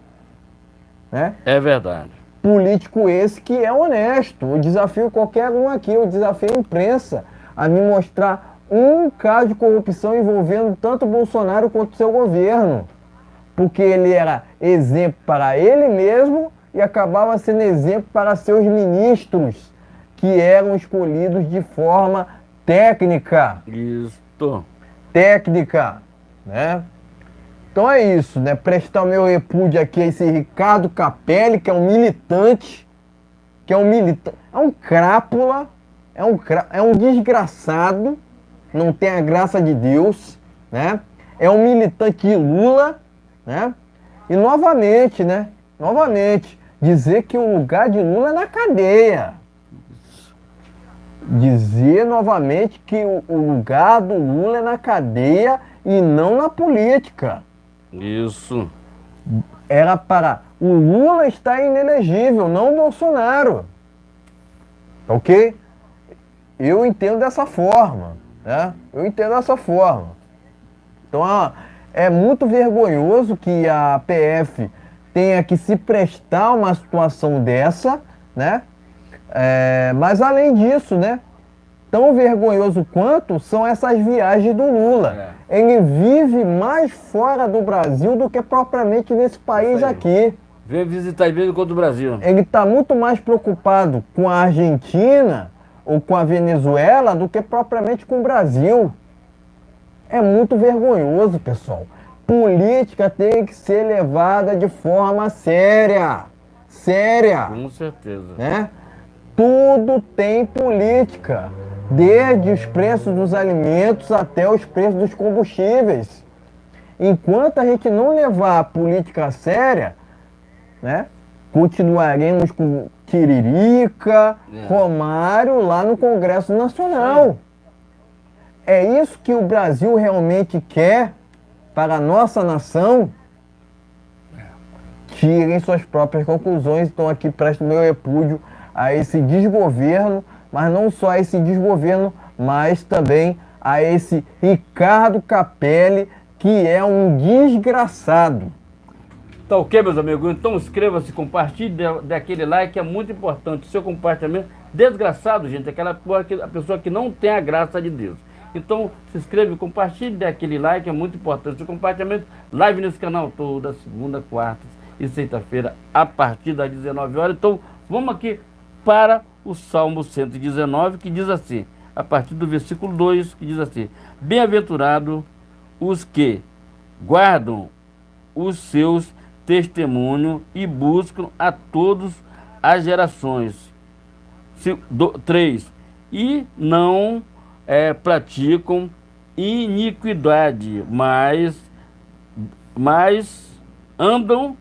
né? É verdade. Político esse que é honesto. Eu desafio qualquer um aqui, eu desafio a imprensa a me mostrar um caso de corrupção envolvendo tanto Bolsonaro quanto seu governo, porque ele era exemplo para ele mesmo e acabava sendo exemplo para seus ministros, que eram escolhidos de forma técnica. Isso. Técnica, né? Então é isso, né? Prestar o meu repúdio aqui a esse Ricardo Capelli, que é um militante, é um crápula, é um desgraçado, não tem a graça de Deus, né? É um militante de Lula, né? E novamente, né? Novamente, dizer que o lugar de Lula é na cadeia. Dizer novamente que o lugar do Lula é na cadeia e não na política. Isso. Era para o Lula estar inelegível, não o Bolsonaro. Ok? Eu entendo dessa forma, né? Eu entendo dessa forma. Então, é muito vergonhoso que a PF tenha que se prestar a uma situação dessa, né? Mas além disso, né? Tão vergonhoso quanto são essas viagens do Lula. Ele vive mais fora do Brasil do que propriamente nesse país aqui. Vem visitar mesmo contra o Brasil. Ele está muito mais preocupado com a Argentina ou com a Venezuela do que propriamente com o Brasil. É muito vergonhoso, pessoal. Política tem que ser levada de forma séria. Séria. Com certeza. Né? Tudo tem política. Desde os preços dos alimentos até os preços dos combustíveis. Enquanto a gente não levar a política a séria, né, continuaremos com Tiririca, Romário lá no Congresso Nacional. É isso que o Brasil realmente quer para a nossa nação? Tirem suas próprias conclusões. Então aqui presto meu repúdio a esse desgoverno, mas não só a esse desgoverno, mas também a esse Ricardo Capelli, que é um desgraçado. Tá ok, meus amigos? Então inscreva-se, compartilhe, dê aquele like, é muito importante. O seu compartilhamento, desgraçado, gente, a pessoa que não tem a graça de Deus. Então se inscreva, compartilhe, dê aquele like, é muito importante. O seu compartilhamento, live nesse canal toda segunda, quarta e sexta-feira, a partir das 19 horas. Então vamos aqui para o Salmo 119, que diz assim, a partir do versículo 2, que diz assim: bem-aventurado os que guardam os seus testemunhos e buscam a todas as gerações. 3. E não praticam iniquidade, mas andam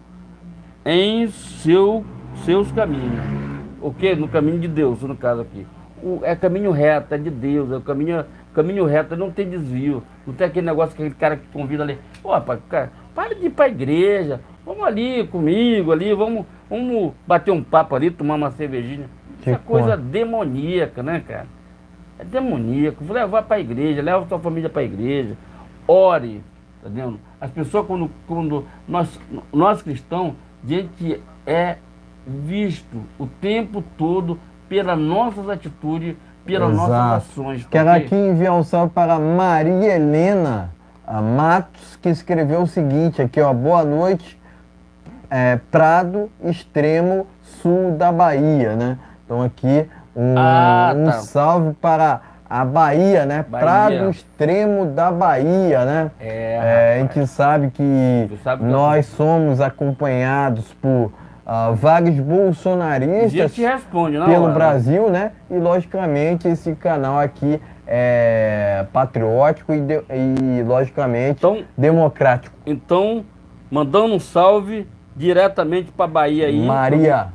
em seus caminhos. O que? No caminho de Deus, no caso aqui. É caminho reto, é de Deus, é o caminho reto, não tem desvio. Não tem aquele negócio, aquele cara que convida ali, opa, cara, para de ir para a igreja, vamos ali comigo, ali, vamos bater um papo ali, tomar uma cervejinha. Isso é coisa demoníaca, né, cara? É demoníaco. Levar para a igreja, leva a sua família para a igreja, ore, tá vendo? As pessoas, quando nós cristãos, a gente é visto o tempo todo pelas nossas atitudes, pelas nossas ações. Quero aqui enviar um salve para Maria Helena Matos, que escreveu o seguinte aqui, ó: boa noite, Prado, extremo sul da Bahia, né? Então aqui um salve para a Bahia, né? Bahia. Prado, extremo da Bahia, né? A gente sabe que nós somos acompanhados por vários bolsonaristas pelo Brasil, né? E logicamente esse canal aqui é patriótico e logicamente democrático. Então, mandando um salve diretamente para a Bahia aí. Maria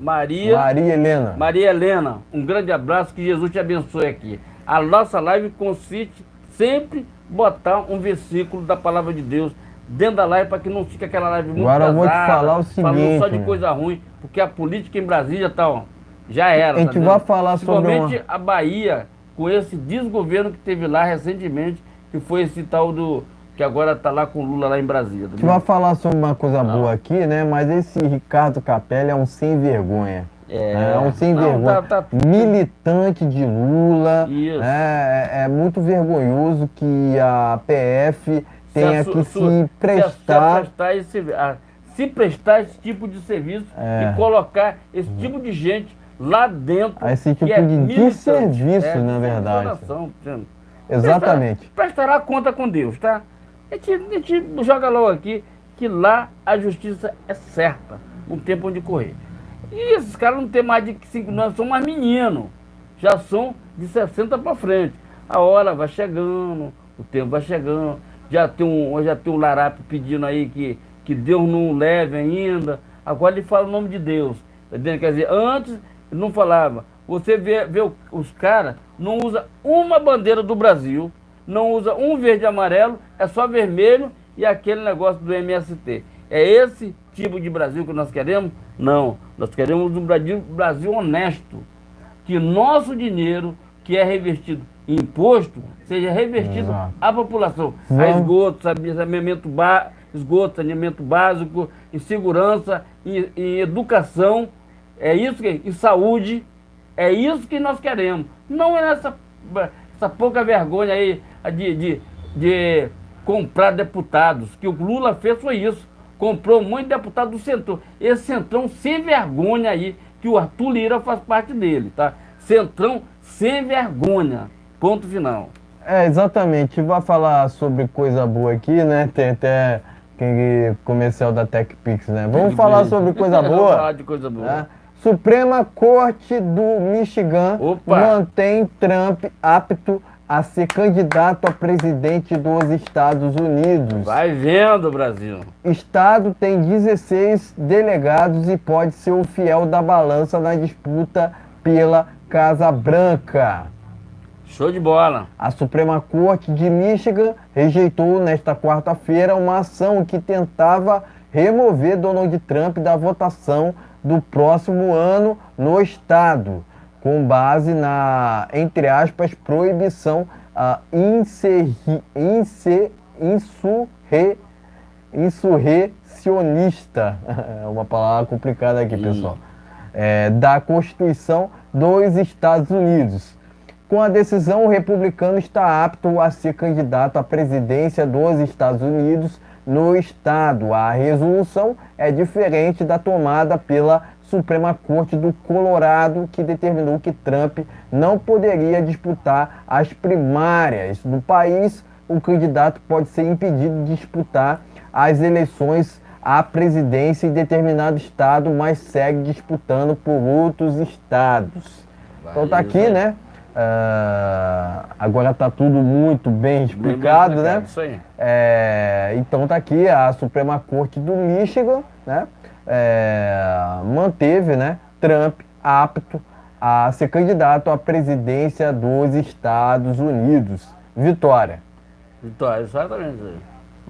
Helena. Maria Helena, um grande abraço, que Jesus te abençoe aqui. A nossa live consiste sempre botar um versículo da palavra de Deus dentro da live, para que não fique aquela live muito pesada. Agora eu vou te falar o seguinte, falando só de coisa ruim, porque a política em Brasília já era. A gente vai falar sobre principalmente a Bahia, com esse desgoverno que teve lá recentemente, que foi esse tal que agora está lá com o Lula lá em Brasília. A gente vai falar sobre uma coisa boa aqui, né? Mas esse Ricardo Capelli é um sem vergonha. É um sem vergonha. Militante de Lula. Isso. É muito vergonhoso que a PF tenha que se prestar esse tipo de serviço e colocar esse tipo de gente lá dentro. Esse tipo de serviço, na verdade. Exatamente. Prestará conta com Deus, tá? A gente joga logo aqui que lá a justiça é certa, não tem pra onde correr. E esses caras não tem mais de 5 anos, são mais meninos, já são de 60 para frente. A hora vai chegando, o tempo vai chegando, já tem um larápio pedindo aí que Deus não leve ainda, agora ele fala o nome de Deus, tá entendendo? Quer dizer, antes ele não falava. Você vê os caras, não usa uma bandeira do Brasil, não usa um verde e amarelo, é só vermelho e aquele negócio do MST. É esse tipo de Brasil que nós queremos? Não, nós queremos um Brasil honesto, que nosso dinheiro, que é revestido imposto seja revertido à população. A esgoto, esgoto, saneamento básico, em segurança, em educação, em saúde, é isso que nós queremos. Não é essa pouca vergonha aí de comprar deputados, que o Lula fez foi isso. Comprou muito deputado do Centrão. Esse Centrão sem vergonha aí, que o Arthur Lira faz parte dele, tá? Centrão sem vergonha. Ponto final. Exatamente. Vai falar sobre coisa boa aqui, né? Tem até comercial da TechPix, né? Vamos falar sobre coisa boa. Vamos falar de coisa boa. Né? Suprema Corte do Michigan mantém Trump apto a ser candidato a presidente dos Estados Unidos. Vai vendo, Brasil. Estado tem 16 delegados e pode ser o fiel da balança na disputa pela Casa Branca. Show de bola. A Suprema Corte de Michigan rejeitou nesta quarta-feira uma ação que tentava remover Donald Trump da votação do próximo ano no estado, com base na, entre aspas, proibição insurrecionista, é uma palavra complicada aqui, pessoal, da Constituição dos Estados Unidos. Com a decisão, o republicano está apto a ser candidato à presidência dos Estados Unidos no estado. A resolução é diferente da tomada pela Suprema Corte do Colorado, que determinou que Trump não poderia disputar as primárias do país. O candidato pode ser impedido de disputar as eleições à presidência em determinado estado, mas segue disputando por outros estados. Então tá aqui, né? Agora tá tudo muito bem explicado, né? Isso aí. Então tá aqui a Suprema Corte do Michigan, né? Manteve, né, Trump apto a ser candidato à presidência dos Estados Unidos. Vitória, exatamente.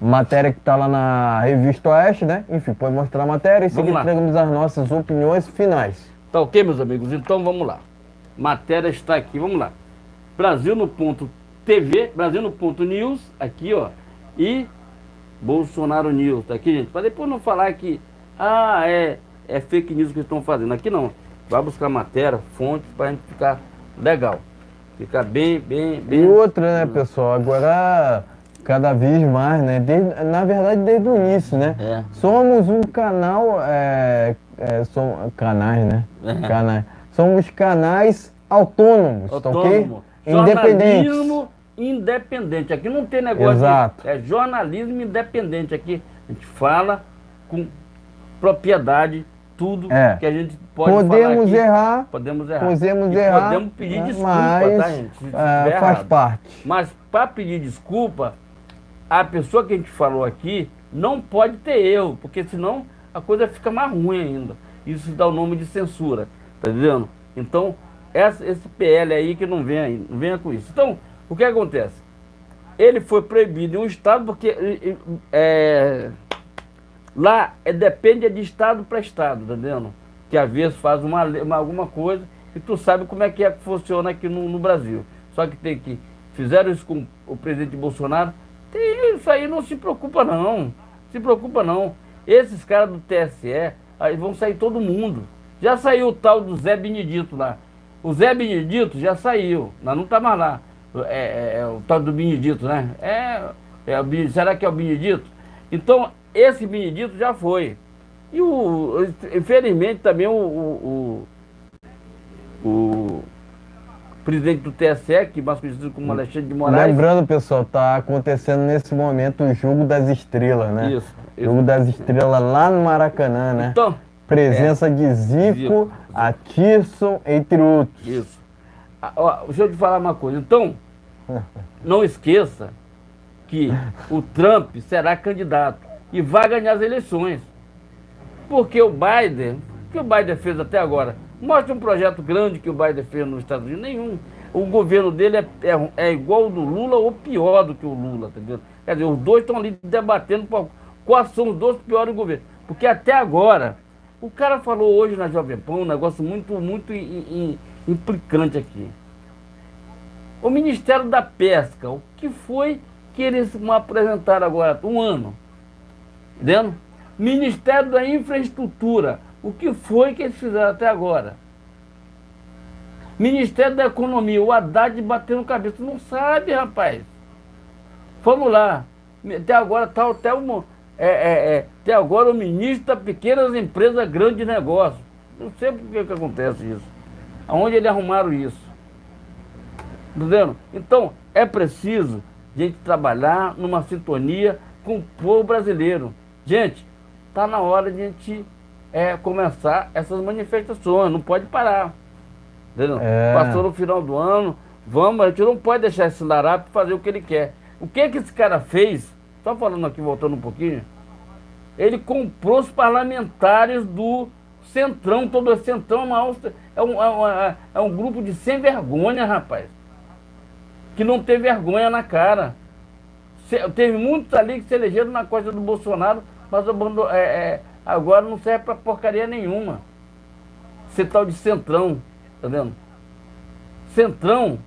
Matéria que está lá na Revista Oeste, né? Enfim, pode mostrar a matéria e seguir entregamos as nossas opiniões finais. Tá ok, meus amigos? Então vamos lá. Matéria está aqui, vamos lá. Brasil no ponto TV, Brasil no ponto News, aqui ó, e Bolsonaro News, tá aqui, gente? Para depois não falar que é fake news que eles estão fazendo. Aqui não. Vai buscar matéria, fonte, para a gente ficar legal. Ficar bem. E outra, né, pessoal? Agora, cada vez mais, né? Na verdade, desde o início, né? Somos um canal. Canais, né? Canais. Somos canais autônomos, tá ok? Independentes. Jornalismo independente. Aqui não tem negócio. Exato. É jornalismo independente. Aqui a gente fala com propriedade, tudo que a gente pode falar aqui. Podemos errar. Podemos pedir desculpa, mas, tá, gente? Se faz parte. Mas para pedir desculpa, a pessoa que a gente falou aqui não pode ter erro, porque senão a coisa fica mais ruim ainda. Isso dá o nome de censura, tá entendendo? Então, esse PL aí que não venha com isso. Então, o que acontece? Ele foi proibido em um estado porque lá depende de estado para estado, tá entendendo? Que às vezes faz alguma coisa e tu sabe como é que funciona aqui no Brasil. Só que fizeram isso com o presidente Bolsonaro, isso aí não se preocupa não, Esses caras do TSE, aí vão sair todo mundo. Já saiu o tal do Zé Benedito lá. O Zé Benedito já saiu, mas não tá mais lá. O tal do Benedito, né? Será que é o Benedito? Então, esse Benedito já foi. E infelizmente também o presidente do TSE, que mais conhecido como Alexandre de Moraes. Lembrando, pessoal, tá acontecendo nesse momento o Jogo das Estrelas, né? Isso. Jogo das Estrelas lá no Maracanã, né? Então, presença de Zico, Atirson, entre outros. Isso. Deixa eu te falar uma coisa. Então, não esqueça que o Trump será candidato e vai ganhar as eleições. Porque o Biden fez até agora? Mostra um projeto grande que o Biden fez nos Estados Unidos. Nenhum. O governo dele é igual ao do Lula ou pior do que o Lula, entendeu? Quer dizer, os dois estão ali debatendo quais são os dois piores governos. Porque até agora, o cara falou hoje na Jovem Pan um negócio muito implicante aqui. O Ministério da Pesca, o que foi que eles me apresentaram agora? Um ano. Entendeu? Ministério da Infraestrutura, o que foi que eles fizeram até agora? Ministério da Economia, o Haddad batendo cabeça. Não sabe, rapaz. Vamos lá. Até agora está até agora o ministro das pequenas empresas, grandes negócios. Não sei por que acontece isso. Aonde eles arrumaram isso? Entendeu? Então, é preciso a gente trabalhar numa sintonia com o povo brasileiro. Gente, está na hora de a gente começar essas manifestações, não pode parar. Entendeu? Passou no final do ano, a gente não pode deixar esse larápio fazer o que ele quer. O que esse cara fez, só falando aqui, voltando um pouquinho, ele comprou os parlamentares do Centrão, todo esse Centrão é um grupo de sem vergonha, rapaz, que não tem vergonha na cara. Teve muitos ali que se elegeram na costa do Bolsonaro, mas agora não serve pra porcaria nenhuma. Esse tal de Centrão, tá vendo? Centrão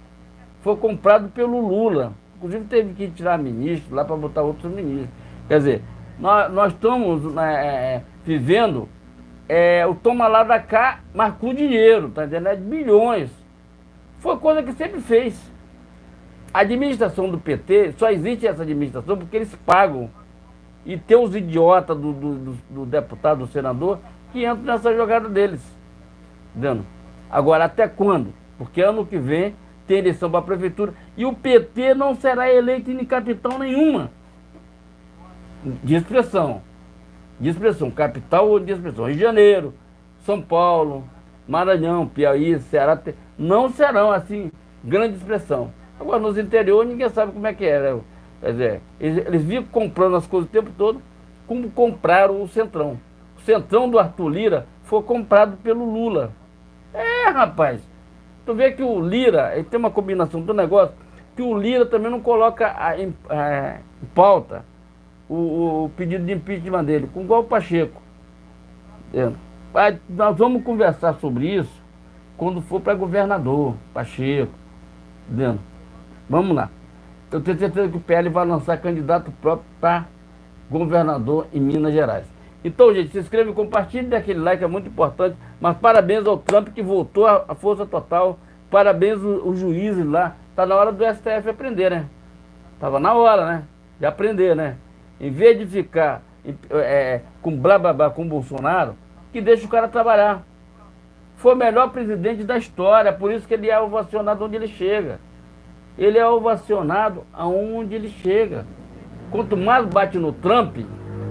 foi comprado pelo Lula. Inclusive teve que tirar ministro lá para botar outros ministros. Quer dizer, nós estamos vivendo o toma lá da cá, mas com dinheiro, tá entendendo? De bilhões. Foi coisa que sempre fez. A administração do PT, só existe essa administração porque eles pagam. E tem os idiotas do deputado, do senador, que entram nessa jogada deles. Entendeu? Agora, até quando? Porque ano que vem tem eleição para a prefeitura e o PT não será eleito em capital nenhuma. De expressão. De expressão. Capital ou de expressão. Rio de Janeiro, São Paulo, Maranhão, Piauí, Ceará, não serão assim, grande expressão. Agora, nos interiores, ninguém sabe como é que é. Quer dizer, eles vivem comprando as coisas o tempo todo, como compraram o Centrão. O Centrão do Arthur Lira foi comprado pelo Lula. Rapaz, tu vê que o Lira, ele tem uma combinação do negócio, que o Lira também não coloca em pauta o pedido de impeachment dele, com igual o Pacheco. Nós vamos conversar sobre isso quando for para governador, Pacheco. Entendeu? Vamos lá. Eu tenho certeza que o PL vai lançar candidato próprio para governador em Minas Gerais. Então, gente, se inscreve e compartilhe, dê aquele like, é muito importante. Mas parabéns ao Trump que voltou à força total. Parabéns os juízes lá. Está na hora do STF aprender, né? Estava na hora, né? De aprender, né? Em vez de ficar com blá blá blá com o Bolsonaro, que deixa o cara trabalhar. Foi o melhor presidente da história, por isso que ele é ovacionado onde ele chega. Ele é ovacionado aonde ele chega. Quanto mais bate no Trump,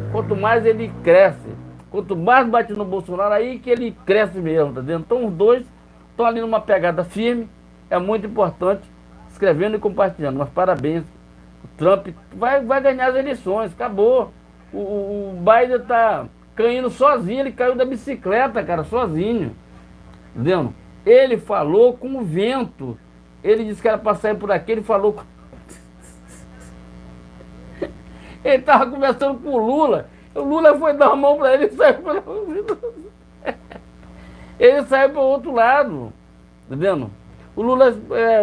quanto mais ele cresce. Quanto mais bate no Bolsonaro, aí que ele cresce mesmo, tá vendo? Então os dois estão ali numa pegada firme, é muito importante, escrevendo e compartilhando. Mas parabéns, o Trump vai ganhar as eleições, acabou. O Biden tá caindo sozinho, ele caiu da bicicleta, cara, sozinho. Entendeu? Ele falou com o vento. Ele disse que era para sair por aqui, ele falou com... Ele estava conversando com o Lula foi dar a mão para ele e saiu pela... Ele saiu para o outro lado, tá vendo? O Lula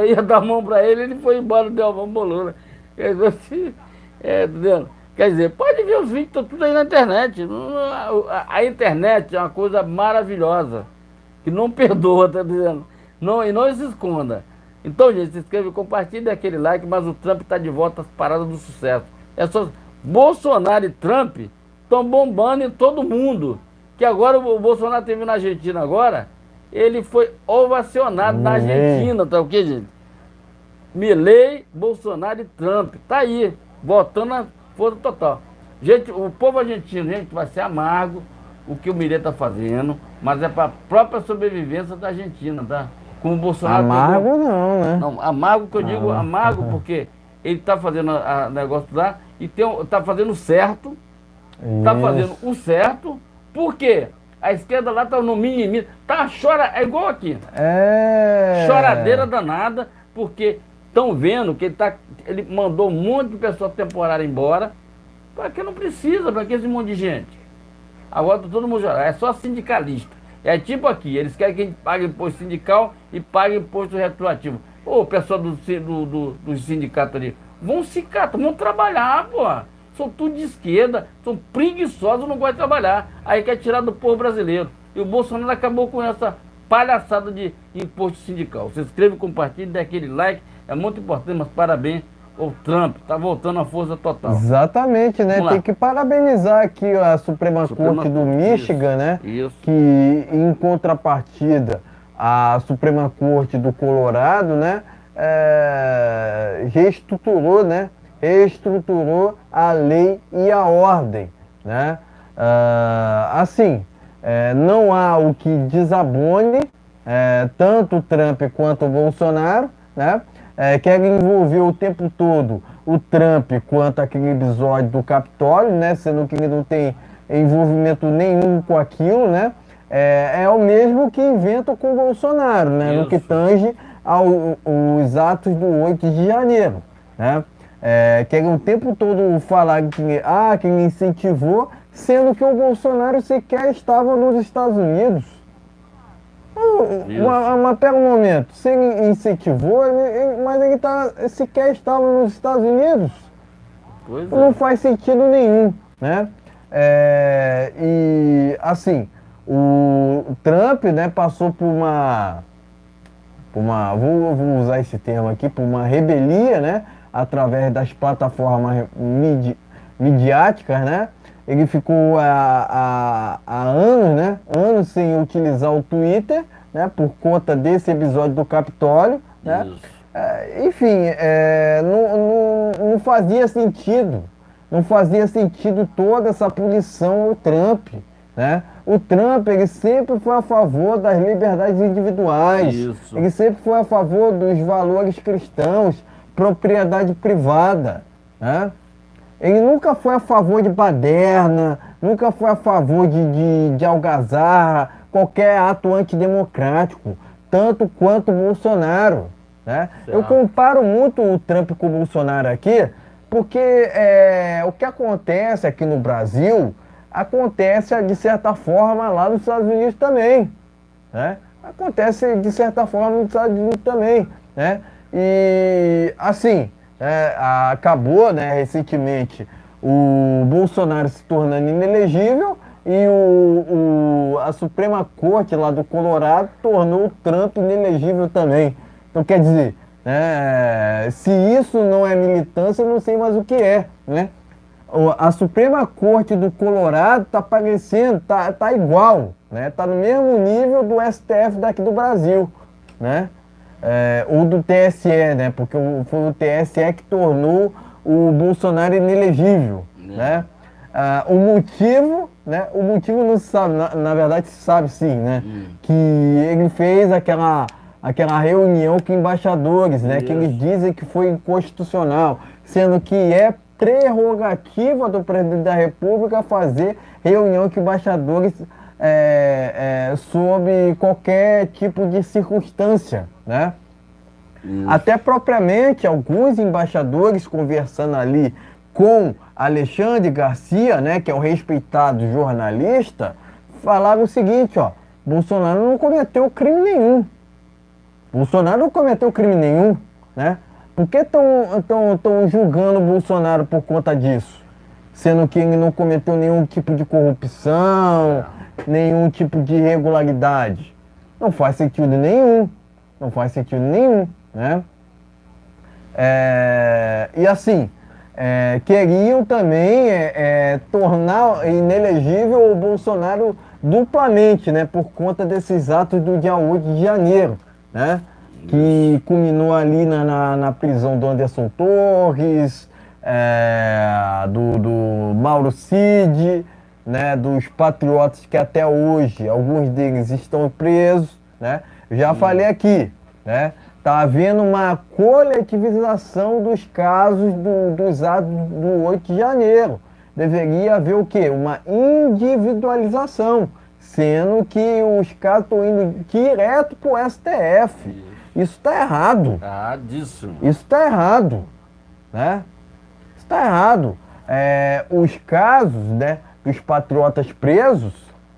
ia dar a mão para ele foi embora, deu a mão para o Lula. Quer dizer, assim, tá vendo? Quer dizer, pode ver os vídeos, estão tudo aí na internet. A internet é uma coisa maravilhosa, que não perdoa, tá dizendo? E não se esconda. Então, gente, se inscreve, compartilhe, dê aquele like, mas o Trump está de volta às paradas do sucesso. Bolsonaro e Trump estão bombando em todo mundo. Que agora o Bolsonaro teve na Argentina agora, ele foi ovacionado na Argentina, tá ok, gente? Milei, Bolsonaro e Trump, tá aí, votando na força total. Gente, o povo argentino, gente, vai ser amargo o que o Milei está fazendo, mas é para a própria sobrevivência da Argentina, tá? Como o Bolsonaro... Amargo não, né? Não, amargo que eu digo, amargo porque ele está fazendo a negócio lá e está fazendo certo, está fazendo o certo, porque a esquerda lá está no mimimi, é igual aqui. Choradeira danada, porque estão vendo que ele mandou um monte de pessoa temporária embora, para que não precisa, para que esse monte de gente. Agora tá todo mundo chorando, é só sindicalista. É tipo aqui, eles querem que a gente pague imposto sindical e pague imposto retroativo. Ô, pessoal dos sindicatos ali, vão sindicato, vão trabalhar, pô. São tudo de esquerda, são preguiçosos, não gostam de trabalhar. Aí quer tirar do povo brasileiro. E o Bolsonaro acabou com essa palhaçada de imposto sindical. Se inscreve, compartilha, dê aquele like. É muito importante, mas parabéns. O Trump tá voltando à força total. Exatamente, né? Tem que parabenizar aqui a Suprema Corte do Michigan, né? Isso. Que em contrapartida a Suprema Corte do Colorado, né? Reestruturou, né? Reestruturou a lei e a ordem, né? Assim, não há o que desabone tanto o Trump quanto o Bolsonaro, né? Quer envolver o tempo todo o Trump quanto aquele episódio do Capitólio, né? Sendo que ele não tem envolvimento nenhum com aquilo, né? É o mesmo que inventa com o Bolsonaro, né? No que tange aos atos do 8 de janeiro, né? Quer o tempo todo falar que ele incentivou, sendo que o Bolsonaro sequer estava nos Estados Unidos. Mas pera um momento, se ele incentivou, mas ele sequer estava nos Estados Unidos. Pois não faz sentido nenhum, né? E assim, o Trump, né, passou por uma vou usar esse termo aqui, por uma rebelia, né, através das plataformas midiáticas, né? Ele ficou há anos, né, anos sem utilizar o Twitter, né, por conta desse episódio do Capitólio, né? Enfim, não fazia sentido, não fazia sentido toda essa punição ao Trump, né? O Trump, ele sempre foi a favor das liberdades individuais, ele sempre foi a favor dos valores cristãos, propriedade privada, né? Ele nunca foi a favor de baderna, nunca foi a favor de algazarra, qualquer ato antidemocrático, tanto quanto o Bolsonaro, né? Eu comparo muito o Trump com o Bolsonaro aqui, porque o que acontece aqui no Brasil, acontece de certa forma lá nos Estados Unidos também, né? Acontece de certa forma nos Estados Unidos também, né? E assim, acabou, né, recentemente o Bolsonaro se tornando inelegível e a Suprema Corte lá do Colorado tornou o Trump inelegível também. Então quer dizer, se isso não é militância, eu não sei mais o que é, né? A Suprema Corte do Colorado está parecendo, tá igual, né? Tá no mesmo nível do STF daqui do Brasil, né? Ou do TSE, né? Porque foi o TSE que tornou o Bolsonaro inelegível, né? O motivo, né? O motivo não se sabe, na verdade se sabe sim, né? Que ele fez aquela reunião com embaixadores, né? Que eles dizem que foi inconstitucional, sendo que é prerrogativa do presidente da República fazer reunião com embaixadores sob qualquer tipo de circunstância, né? Até propriamente alguns embaixadores conversando ali com Alexandre Garcia, né, que é o respeitado jornalista, falaram o seguinte, ó: Bolsonaro não cometeu crime nenhum. Bolsonaro não cometeu crime nenhum, né? Por que estão julgando o Bolsonaro por conta disso? Sendo que ele não cometeu nenhum tipo de corrupção, nenhum tipo de irregularidade. Não faz sentido nenhum. Não faz sentido nenhum, né? E assim, queriam também tornar inelegível o Bolsonaro duplamente, né? Por conta desses atos do dia 8 de janeiro, né? Que culminou ali na prisão do Anderson Torres, do Mauro Cid, né? Dos patriotas que até hoje, alguns deles estão presos, né? Já falei aqui, né? Tá havendo uma coletivização dos casos dos atos do 8 de janeiro. Deveria haver o quê? Uma individualização, sendo que os casos estão indo direto para o STF. Isso está errado. Disso. Isso está errado, né? Isso está errado. Os casos, né, dos patriotas presos,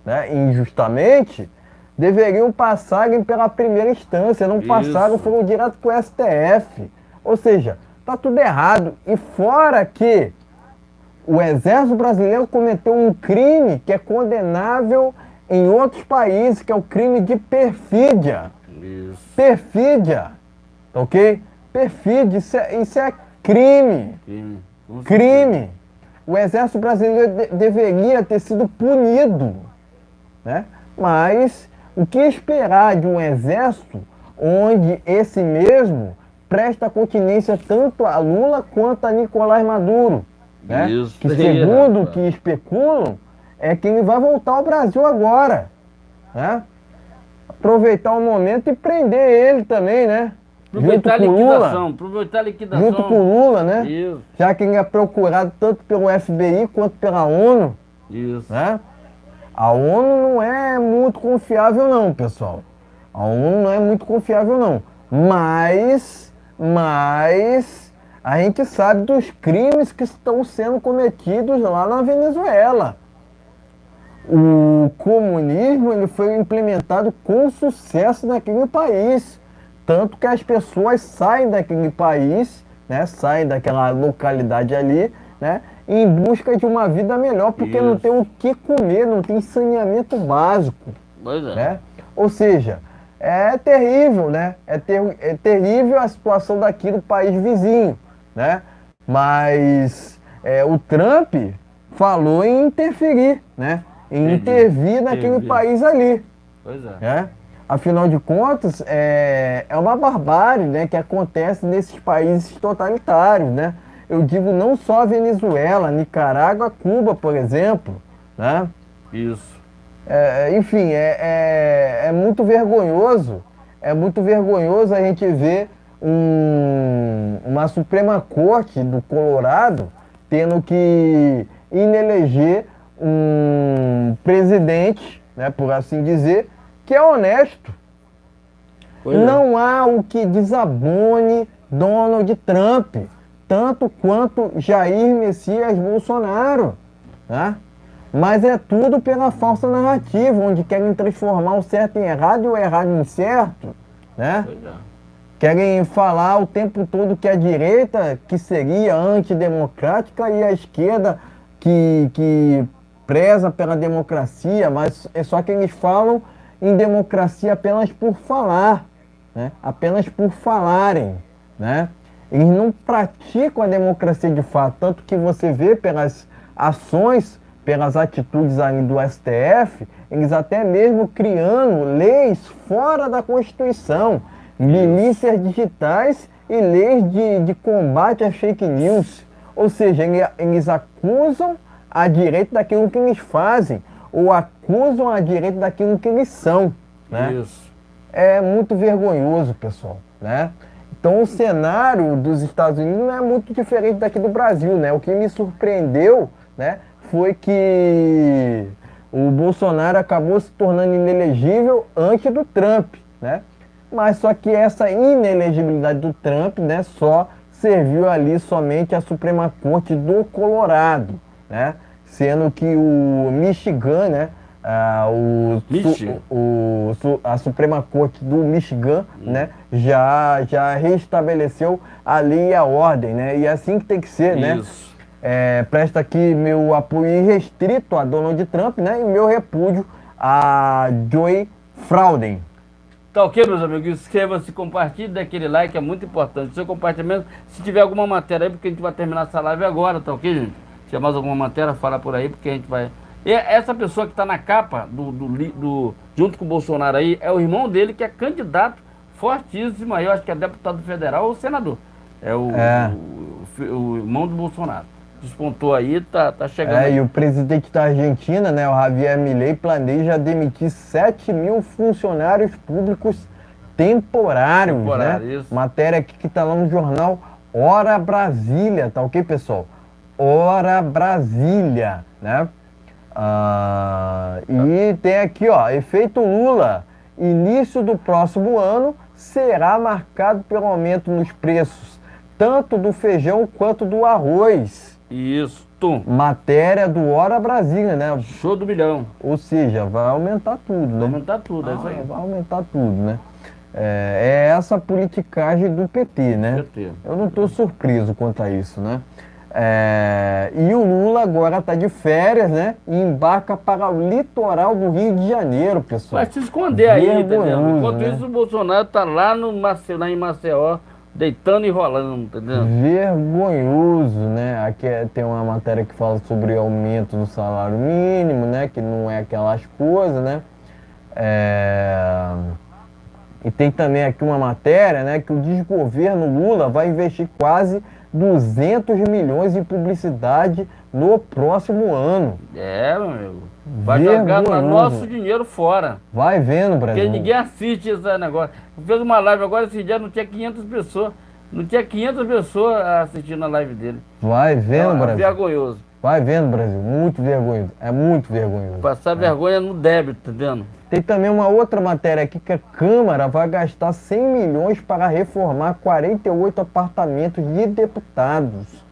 né, injustamente, deveriam passarem pela primeira instância, não passaram, foram direto para o STF. Ou seja, tá tudo errado. E fora que o Exército Brasileiro cometeu um crime que é condenável em outros países, que é o crime de perfídia. Isso. Perfídia, ok? Perfídia, isso é crime. Crime. O Exército Brasileiro deveria ter sido punido, né? Mas o que esperar de um exército onde esse mesmo presta continência tanto a Lula quanto a Nicolás Maduro, né? Isso, que segundo o que especulam, é que ele vai voltar ao Brasil agora, né? Aproveitar o momento e prender ele também, né? Aproveitar a liquidação, aproveitar a liquidação. Junto com o Lula, né? Isso. Já que ele é procurado tanto pelo FBI quanto pela ONU. Isso. Né? A ONU não é muito confiável não, pessoal. A ONU não é muito confiável não. Mas a gente sabe dos crimes que estão sendo cometidos lá na Venezuela. O comunismo ele foi implementado com sucesso naquele país. Tanto que as pessoas saem daquele país, né, saem daquela localidade ali, né, em busca de uma vida melhor, porque não tem o que comer, não tem saneamento básico. Pois é. Né? Ou seja, é terrível, né? É terrível a situação daqui do país vizinho, né? Mas o Trump falou em interferir, né? Em intervir naquele país ali. Pois é. Né? Afinal de contas, é uma barbárie, né, que acontece nesses países totalitários, né? Eu digo não só a Venezuela, Nicarágua, Cuba, por exemplo, né? Isso. Enfim, é muito vergonhoso a gente ver uma Suprema Corte do Colorado tendo que ineleger um presidente, né, por assim dizer, que é honesto. Não há o que desabone Donald Trump, tanto quanto Jair Messias Bolsonaro, né? Mas é tudo pela falsa narrativa, onde querem transformar o certo em errado e o errado em certo, né? Querem falar o tempo todo que a direita, que seria antidemocrática, e a esquerda, que preza pela democracia, mas é só que eles falam em democracia apenas por falar, né? Apenas por falarem, né? Eles não praticam a democracia de fato, tanto que você vê pelas ações, pelas atitudes ali do STF, eles até mesmo criando leis fora da Constituição, milícias digitais e leis de combate às fake news. Ou seja, eles acusam a direita daquilo que eles fazem, ou acusam a direita daquilo que eles são, né? Isso. É muito vergonhoso, pessoal, né? Então o cenário dos Estados Unidos não é muito diferente daqui do Brasil, né? O que me surpreendeu, né, foi que o Bolsonaro acabou se tornando inelegível antes do Trump, né? Mas só que essa inelegibilidade do Trump, né, só serviu ali somente a Suprema Corte do Colorado, né? Sendo que o Michigan, né, a Suprema Corte do Michigan, né, já restabeleceu a lei e a ordem, né? E é assim que tem que ser, né? Presta aqui meu apoio irrestrito a Donald Trump, né, e meu repúdio a Joe Frauden. Tá ok, meus amigos? Inscreva-se, compartilhe, dê aquele like, é muito importante. Seu compartilhamento, se tiver alguma matéria aí, porque a gente vai terminar essa live agora, tá ok, gente? Se tiver mais alguma matéria, fala por aí, porque a gente vai... E essa pessoa que está na capa, junto com o Bolsonaro aí, é o irmão dele, que é candidato fortíssimo aí, eu acho que é deputado federal ou senador. É o irmão do Bolsonaro. Despontou aí, tá chegando aí. E o presidente da Argentina, né, o Javier Milei, planeja demitir 7 mil funcionários públicos temporários, né? Isso. Matéria aqui que tá lá no jornal Hora Brasília, tá ok, pessoal? Hora Brasília, né? E tem aqui, ó, efeito Lula. Início do próximo ano será marcado pelo aumento nos preços, tanto do feijão quanto do arroz. Isso. Pronto. Matéria do Hora Brasília, né? Show do milhão. Ou seja, vai aumentar tudo, né? Vai aumentar tudo, é isso aí. Vai aumentar tudo, né? É essa politicagem do PT, né? PT. Eu não estou surpreso quanto a isso, né? E o Lula agora está de férias, né? E embarca para o litoral do Rio de Janeiro, pessoal. Vai se esconder aí, entendeu? Vergonhoso, Enquanto né? isso, o Bolsonaro tá lá, lá em Maceió, deitando e rolando, entendeu? Vergonhoso, né? Aqui tem uma matéria que fala sobre o aumento do salário mínimo, né? Que não é aquelas coisas, né? E tem também aqui uma matéria, né? Que o desgoverno Lula vai investir quase 200 milhões em publicidade no próximo ano. Meu amigo. Vai jogar nosso dinheiro fora. Vai vendo, Brasil. Porque ninguém assiste esse negócio. Fez uma live agora, esse dia não tinha 500 pessoas. Não tinha 500 pessoas assistindo a live dele. Vai vendo, Brasil. Vergonhoso. Vai vendo, Brasil. Muito vergonhoso. É muito vergonhoso. Passar vergonha no débito, tá entendendo? Tem também uma outra matéria aqui que a Câmara vai gastar 100 milhões para reformar 48 apartamentos de deputados.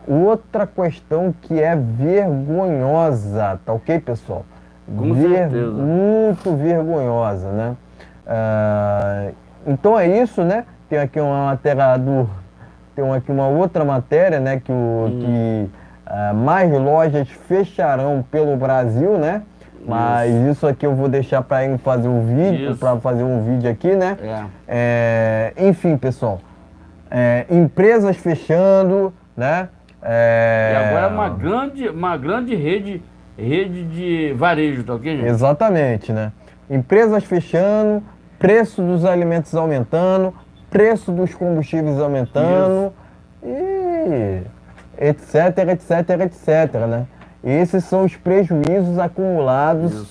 Outra questão que é vergonhosa, tá ok, pessoal? Com certeza. Muito vergonhosa, né? Então é isso, né? Tem aqui uma matéria tem aqui uma outra matéria, né? Que mais lojas fecharão pelo Brasil, né? Mas isso aqui eu vou deixar para ele fazer um vídeo, aqui, né? Enfim, pessoal, empresas fechando, né? E agora é uma grande rede de varejo, tá ok, gente? Exatamente, né? Empresas fechando, preço dos alimentos aumentando, preço dos combustíveis aumentando, e etc, né? Esses são os prejuízos acumulados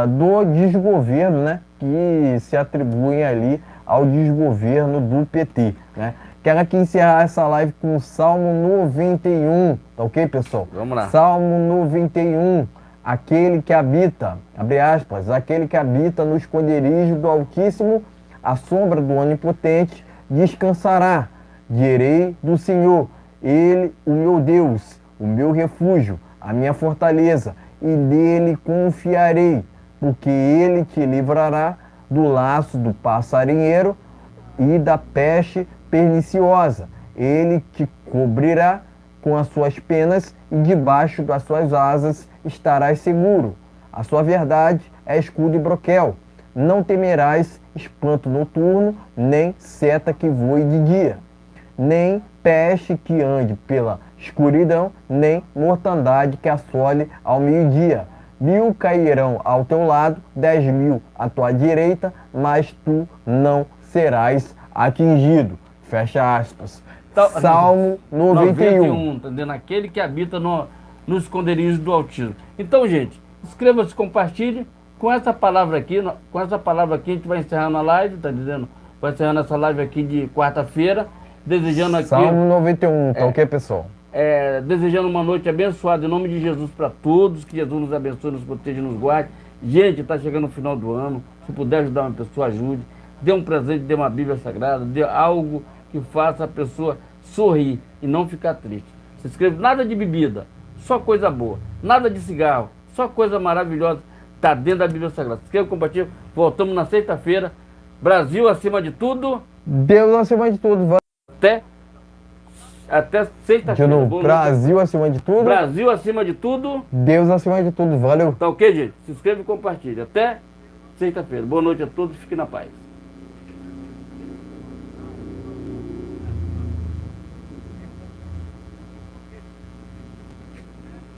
do desgoverno, né? Que se atribuem ali ao desgoverno do PT, né? Quero aqui encerrar essa live com o Salmo 91, tá ok, pessoal? Vamos lá. Salmo 91, aquele que habita, abre aspas, aquele que habita no esconderijo do Altíssimo, à sombra do Onipotente, descansará. Direi do Senhor, Ele, o meu Deus, o meu refúgio, a minha fortaleza, e dele confiarei, porque ele te livrará do laço do passarinheiro e da peste perniciosa. Ele te cobrirá com as suas penas e debaixo das suas asas estarás seguro. A sua verdade é escudo e broquel. Não temerás espanto noturno, nem seta que voe de dia, nem peste que ande pela escuridão, nem mortandade que assole ao meio-dia. 1000 cairão ao teu lado, 10.000 à tua direita, mas tu não serás atingido. Fecha aspas. Salmo 91. Entendendo? Aquele que habita no esconderijo do Altíssimo. Então, gente, inscreva-se, compartilhe. Com essa palavra aqui, a gente vai encerrando a live, tá dizendo? Vai encerrando essa live aqui de quarta-feira. Desejando aqui... Salmo 91, tá ok, pessoal? Desejando uma noite abençoada em nome de Jesus para todos, que Jesus nos abençoe, nos proteja e nos guarde. Gente, está chegando o final do ano, se puder ajudar uma pessoa, ajude. Dê um presente, dê uma Bíblia Sagrada, dê algo que faça a pessoa sorrir e não ficar triste. Se inscreva, nada de bebida, só coisa boa, nada de cigarro, só coisa maravilhosa, está dentro da Bíblia Sagrada. Se inscreva, compartilha, voltamos na sexta-feira. Brasil acima de tudo. Deus acima de tudo. Até sexta-feira. Brasil acima de tudo. Brasil acima de tudo. Deus acima de tudo. Valeu. Tá ok, gente? Se inscreve e compartilha. Até sexta-feira. Boa noite a todos. Fiquem na paz.